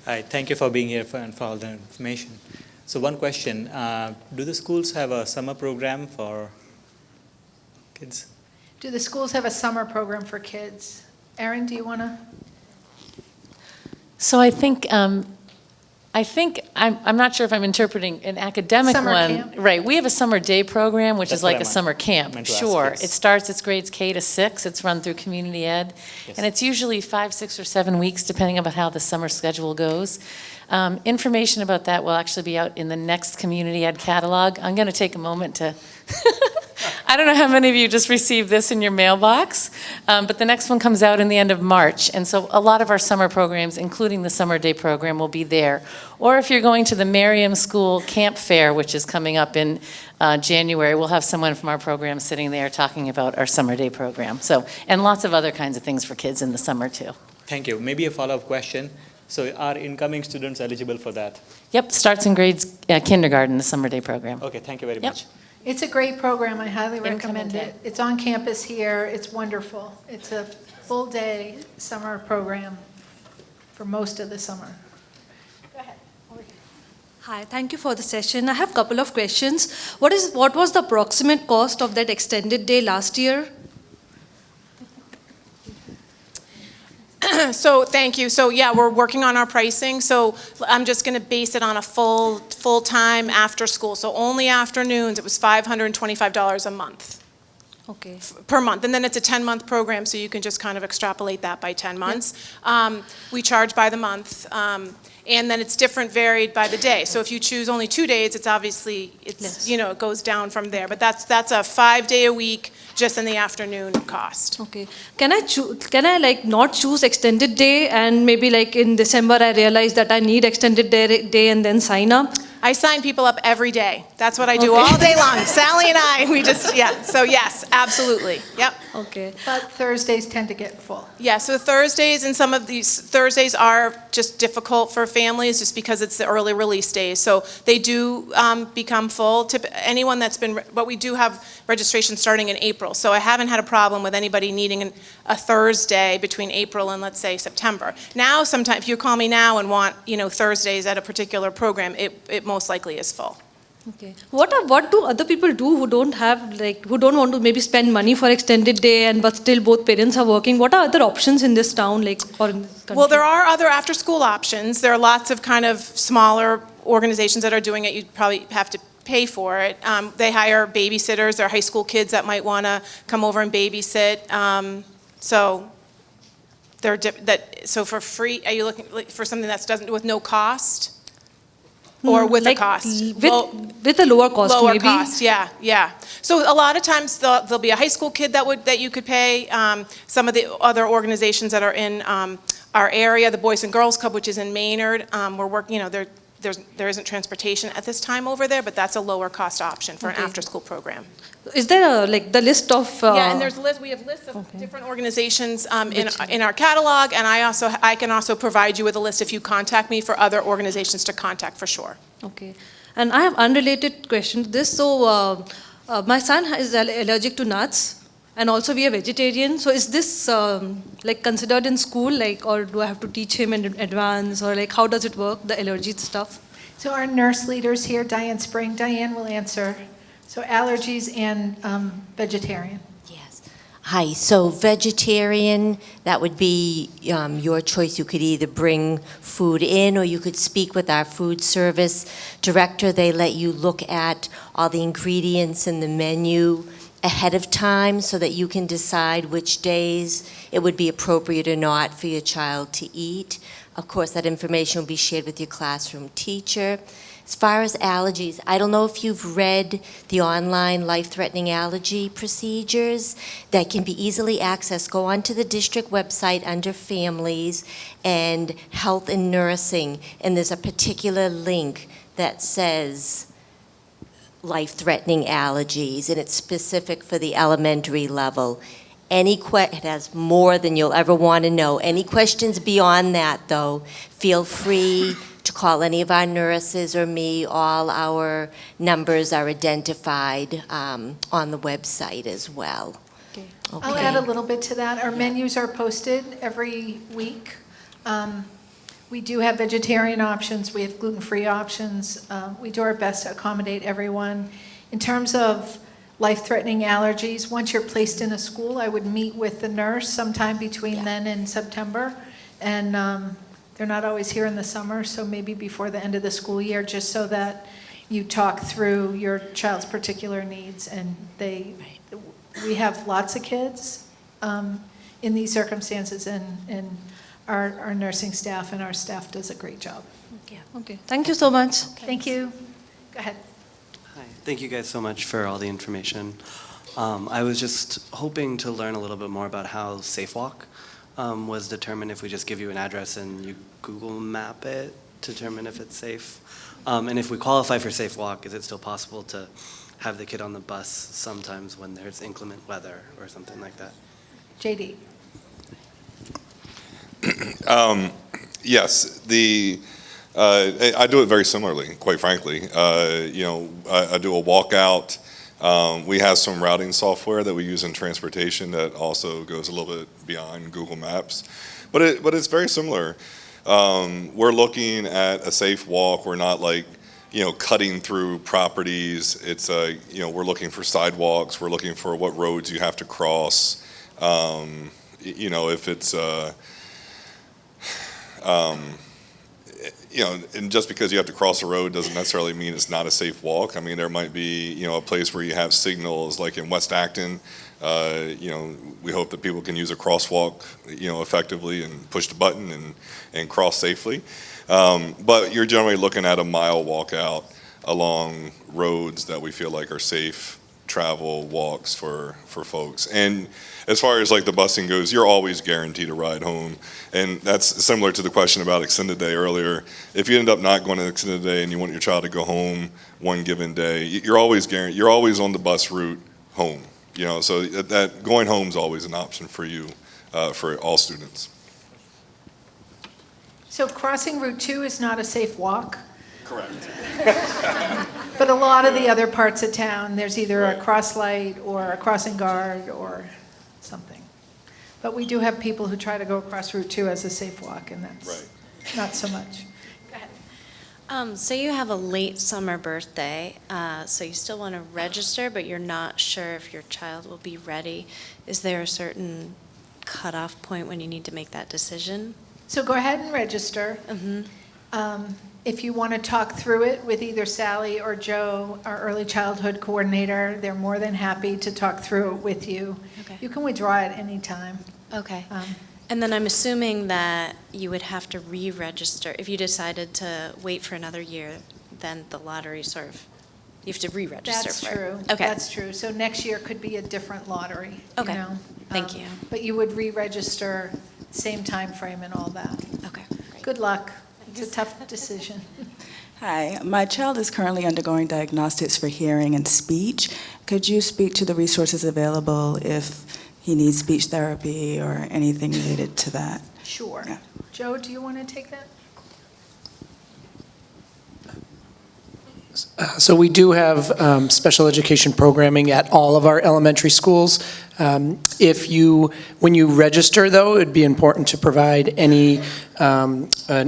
Hi, thank you for being here and for all the information. So one question, do the schools have a summer program for kids? Do the schools have a summer program for kids? Erin, do you want to? So I think I'm not sure if I'm interpreting an academic Summer one. camp. Right, we have a summer day program, which That's is like what I a meant. summer camp. Meant to ask, Sure, yes. it starts at grades K to 6. It's run through community ed, and it's usually 5, 6, or 7 weeks, depending on how the summer schedule goes. Information about that will actually be out in the next community ed catalog. I'm going to take a moment to. I don't know how many of you just received this in your mailbox, but the next one comes out in the end of March, and so a lot of our summer programs, including the summer day program, will be there. Or if you're going to the Merriam School Camp Fair, which is coming up in January, we'll have someone from our program sitting there talking about our summer day program. So, and lots of other kinds of things for kids in the summer too. Thank you. Maybe a follow-up question. So are incoming students eligible for that? Yep, starts in grades kindergarten, the summer day program. Okay, thank you very Yep. much. It's a great program, I highly Incoming recommend camp. it. It's on campus here, it's wonderful. It's a full-day summer program for most of the summer. Hi, thank you for the session. I have a couple of questions. What was the approximate cost of that extended day last year? So thank you. So yeah, we're working on our pricing. So I'm just going to base it on a full-time after school. So only afternoons, it was $525 a month. Okay. Per month, and then it's a 10-month program, so you can just kind of extrapolate that by 10 months. We charge by the month, and then it's different varied by the day. So if you choose only 2 days, it's obviously, it goes down from there. But that's a 5-day-a-week, just in the afternoon cost. Okay. Can I like not choose extended day and maybe like in December I realize that I need extended day and then sign up? I sign people up every day. That's what I do Okay. all day long. Sally and I, we just, yeah. So yes, absolutely. Yep. Okay. But Thursdays tend to get full. Yeah, so Thursdays, and some of these Thursdays are just difficult for families just because it's the early release days. So they do become full. Anyone that's been, but we do have registration starting in April. So I haven't had a problem with anybody needing a Thursday between April and, let's say, September. Now, sometimes, if you call me now and want, Thursdays at a particular program, it most likely is full. Okay. What do other people do who don't want to maybe spend money for extended day but still both parents are working? What are other options in this town or in this country? Well, there are other after-school options. There are lots of kind of smaller organizations that are doing it. You probably have to pay for it. They hire babysitters. There are high school kids that might want to come over and babysit. So for free, are you looking for something that doesn't with no cost? Or with a cost? With a lower cost, lower maybe? cost, yeah. So a lot of times there'll be a high school kid that you could pay. Some of the other organizations that are in our area, the Boys and Girls Club, which is in Maynard, we're working. There isn't transportation at this time over there, but that's a lower cost option for an after-school program. Is there the list of? Yeah, and there's we have lists of different organizations in our catalog, and I can also provide you with a list if you contact me for other organizations to contact for sure. Okay, and I have unrelated question to this. So my son is allergic to nuts, and also we are vegetarian. So is this considered in school, or do I have to teach him in advance, or how does it work, the allergy stuff? So our nurse leaders here, Diane Spring, Diane will answer. So allergies and vegetarian. Hi, so vegetarian, that would be your choice. You could either bring food in or you could speak with our food service director. They let you look at all the ingredients in the menu ahead of time so that you can decide which days it would be appropriate or not for your child to eat. Of course, that information will be shared with your classroom teacher. As far as allergies, I don't know if you've read the online life-threatening allergy procedures that can be easily accessed. Go onto the district website under Families and Health and Nursing, and there's a particular link that says life-threatening allergies, and it's specific for the elementary level. It has more than you'll ever want to know. Any questions beyond that, though, feel free to call any of our nurses or me. All our numbers are identified on the website as well. Okay. I'll add a little bit to that. Our menus are posted every week. We do have vegetarian options. We have gluten-free options. We do our best to accommodate everyone. In terms of life-threatening allergies, once you're placed in a school, I would meet with the nurse sometime between then and September. And they're not always here in the summer, so maybe before the end of the school year, just so that you talk through your child's particular needs. And we have lots of kids in these circumstances, and our nursing staff and our staff does a great job. Yeah. Okay. Thank you so much. Thank you. Go ahead. Hi. Thank you guys so much for all the information. I was just hoping to learn a little bit more about how Safe Walk was determined. If we just give you an address and you Google map it to determine if it's safe. And if we qualify for Safe Walk, is it still possible to have the kid on the bus sometimes when there's inclement weather or something like that? JD. Yes, I do it very similarly, quite frankly. I do a walkout. We have some routing software that we use in transportation that also goes a little bit beyond Google Maps, but it's very similar. We're looking at a safe walk. We're not cutting through properties. It's we're looking for sidewalks. We're looking for what roads you have to cross. If it's and just because you have to cross a road doesn't necessarily mean it's not a safe walk. I mean, there might be, a place where you have signals, like in West Acton. We hope that people can use a crosswalk, effectively and push the button and cross safely. But you're generally looking at a mile walkout along roads that we feel like are safe travel walks for folks. And as far as the busing goes, you're always guaranteed a ride home. And that's similar to the question about extended day earlier. If you end up not going to extended day and you want your child to go home one given day, you're always on the bus route home. So that going home is always an option for you, for all students. So crossing Route 2 is not a safe walk? Correct. But a lot of the other parts of town, there's either a cross light or a crossing guard or something. But we do have people who try to go across Route 2 as a safe walk, and that's not so much. Go ahead. Say you have a late summer birthday, so you still want to register, but you're not sure if your child will be ready. Is there a certain cutoff point when you need to make that decision? So go ahead and register. If you want to talk through it with either Sally or Joe, our early childhood coordinator, they're more than happy to talk through it with you. Okay. You can withdraw at any time. Okay. And then I'm assuming that you would have to re-register. If you decided to wait for another year, then the lottery you have to re-register That's for it. true. Okay. That's true. So next year could be a different lottery. Okay. Thank you. But you would re-register, same time frame and all that. Okay. Good luck. It's a tough decision. Hi, my child is currently undergoing diagnostics for hearing and speech. Could you speak to the resources available if he needs speech therapy or anything related to that? Sure. Yeah. Joe, do you want to take that? So we do have special education programming at all of our elementary schools. When you register, though, it'd be important to provide an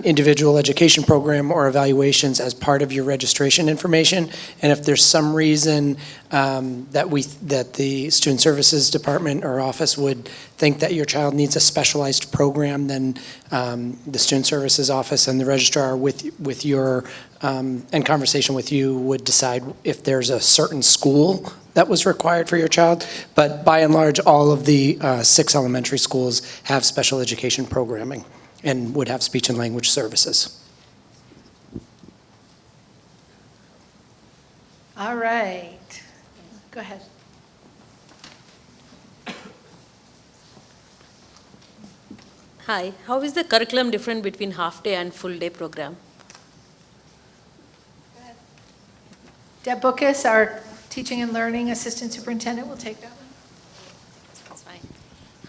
individual education program or evaluations as part of your registration information. And if there's some reason that the Student Services Department or office would think that your child needs a specialized program, then the Student Services Office and the registrar with your and conversation with you would decide if there's a certain school that was required for your child. But by and large, all of the 6 elementary schools have special education programming and would have speech and language services. All right. Go ahead. Hi, how is the curriculum different between half-day and full-day program? Deb Bookus, our Teaching and Learning Assistant Superintendent, will take that one.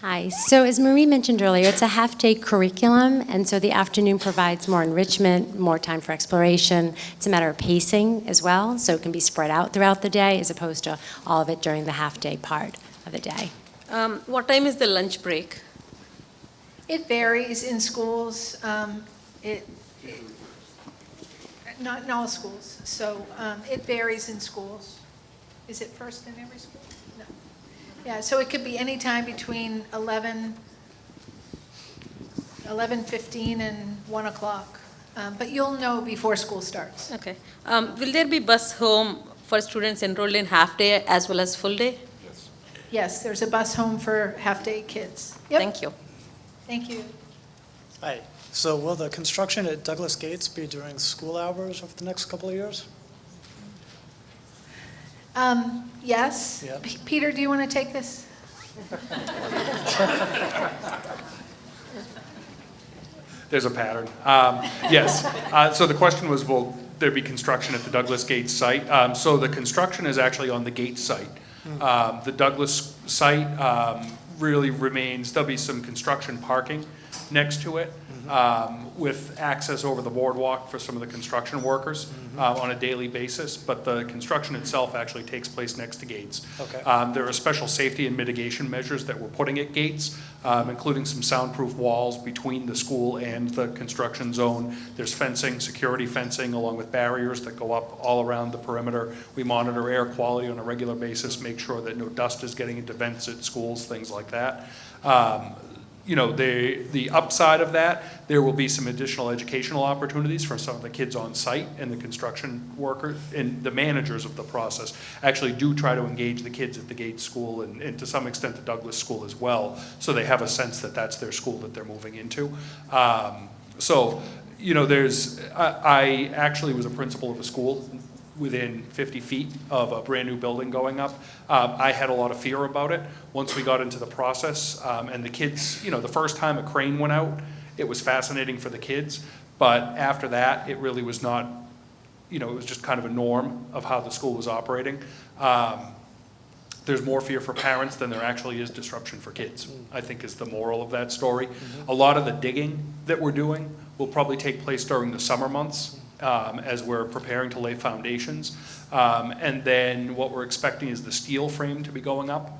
Hi. So as Marie mentioned earlier, it's a half-day curriculum, and so the afternoon provides more enrichment, more time for exploration. It's a matter of pacing as well, so it can be spread out throughout the day as opposed to all of it during the half-day part of the day. What time is the lunch break? It varies in schools. Not in all schools, so it varies in schools. Is it first in every school? No. Yeah, so it could be any time between 11:15 and 1 o'clock. But you'll know before school starts. Okay. Will there be bus home for students enrolled in half-day as well as full-day? Yes, there's a bus home for half-day kids. Yep. Thank you. Thank you. Hi. So will the construction at Douglas Gates be during school hours over the next couple of years? Yes. Yep. Peter, do you want to take this? There's a pattern. Yes. So the question was, will there be construction at the Douglas Gates site? So the construction is actually on the Gates site. The Douglas site really remains, there'll be some construction parking next to it with access over the boardwalk for some of the construction workers on a daily basis, but the construction itself actually takes place next to Gates. Okay. There are special safety and mitigation measures that we're putting at Gates, including some soundproof walls between the school and the construction zone. There's fencing, security fencing, along with barriers that go up all around the perimeter. We monitor air quality on a regular basis, make sure that no dust is getting into vents at schools, things like that. You know, the upside of that, there will be some additional educational opportunities for some of the kids on site, and the construction workers and the managers of the process actually do try to engage the kids at the Gates School and to some extent the Douglas School as well, so they have a sense that that's their school that they're moving into. So, you know, I actually was a principal of a school within 50 feet of a brand new building going up. I had a lot of fear about it once we got into the process. And the kids, you know, the first time a crane went out, it was fascinating for the kids. But after that, it really was not, you know, it was just kind of a norm of how the school was operating. There's more fear for parents than there actually is disruption for kids, I think is the moral of that story. A lot of the digging that we're doing will probably take place during the summer months. As we're preparing to lay foundations. And then what we're expecting is the steel frame to be going up,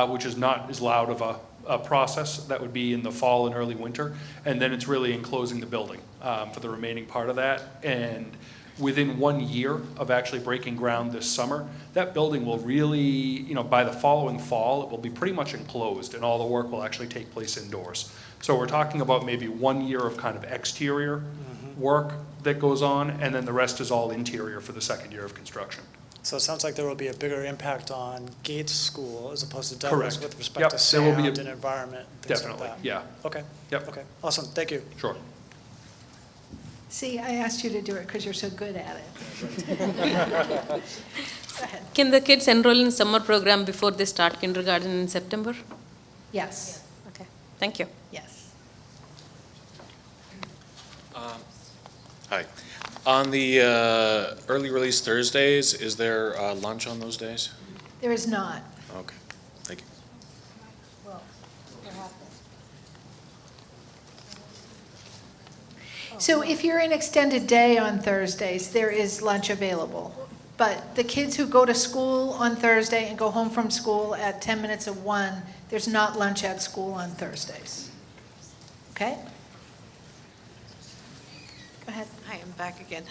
which is not as loud of a process. That would be in the fall and early winter. And then it's really enclosing the building for the remaining part of that. And within 1 year of actually breaking ground this summer, that building will really, you know, by the following fall, it will be pretty much enclosed and all the work will actually take place indoors. So we're talking about maybe 1 year of kind of exterior work that goes on, and then the rest is all interior for the second year of construction. So it sounds like there will be a bigger impact on Gates School as opposed to Douglas Correct. with respect Yep, to there will sound be and environment, things Definitely, like that. yeah. Okay. Yep. Okay, awesome, thank you. Sure. See, I asked you to do it because you're so good at it. Go ahead. Can the kids enroll in summer program before they start kindergarten in September? Yes. Okay, thank you. Yes. Hi. On the early release Thursdays, is there lunch on those days? There is not. Okay, thank you. Well, so if you're in extended day on Thursdays, there is lunch available. But the kids who go to school on Thursday and go home from school at 10 minutes of 1, there's not lunch at school on Thursdays. Okay? Go ahead. Hi, I'm back again.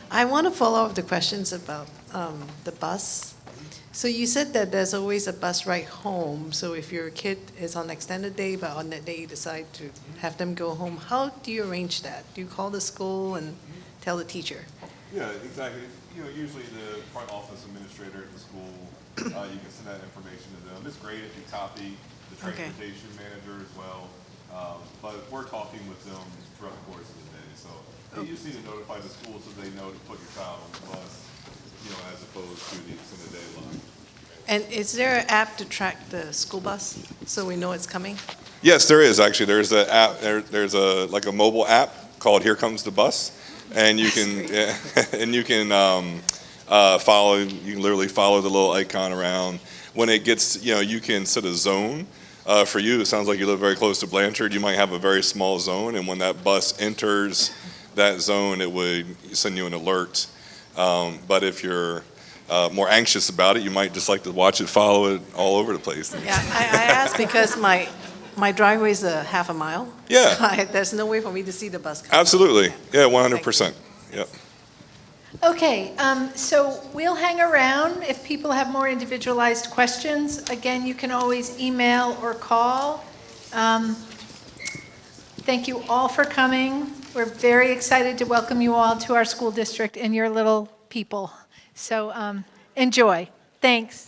I want to follow up the questions about the bus. So you said that there's always a bus ride home. So if your kid is on extended day, but on that day you decide to have them go home, how do you arrange that? Do you call the school and tell the teacher? Yeah, exactly. You know, usually the front office administrator at the school, you can send that information to them. It's great if you copy the transportation manager as well. But we're talking with them throughout the course of the day. So you just need to notify the school so they know to put your child on the bus as opposed to the extended day line. And is there an app to track the school bus, so we know it's coming? Yes, there is actually. There's an app. There's a like a mobile app called Here Comes the Bus, and you can and you can follow. You can literally follow the little icon around. When it gets, you can set a zone. For you, it sounds like you live very close to Blanchard. You might have a very small zone, and when that bus enters that zone, it would send you an alert. But if you're more anxious about it, you might just like to watch it, follow it all over the place. Yeah, I asked because my driveway is a half a mile. Yeah. So there's no way for me to see the bus coming. Absolutely. Yeah, 100%. Yep. Okay, so we'll hang around if people have more individualized questions. Again, you can always email or call. Thank you all for coming. We're very excited to welcome you all to our school district and your little people. So enjoy. Thanks.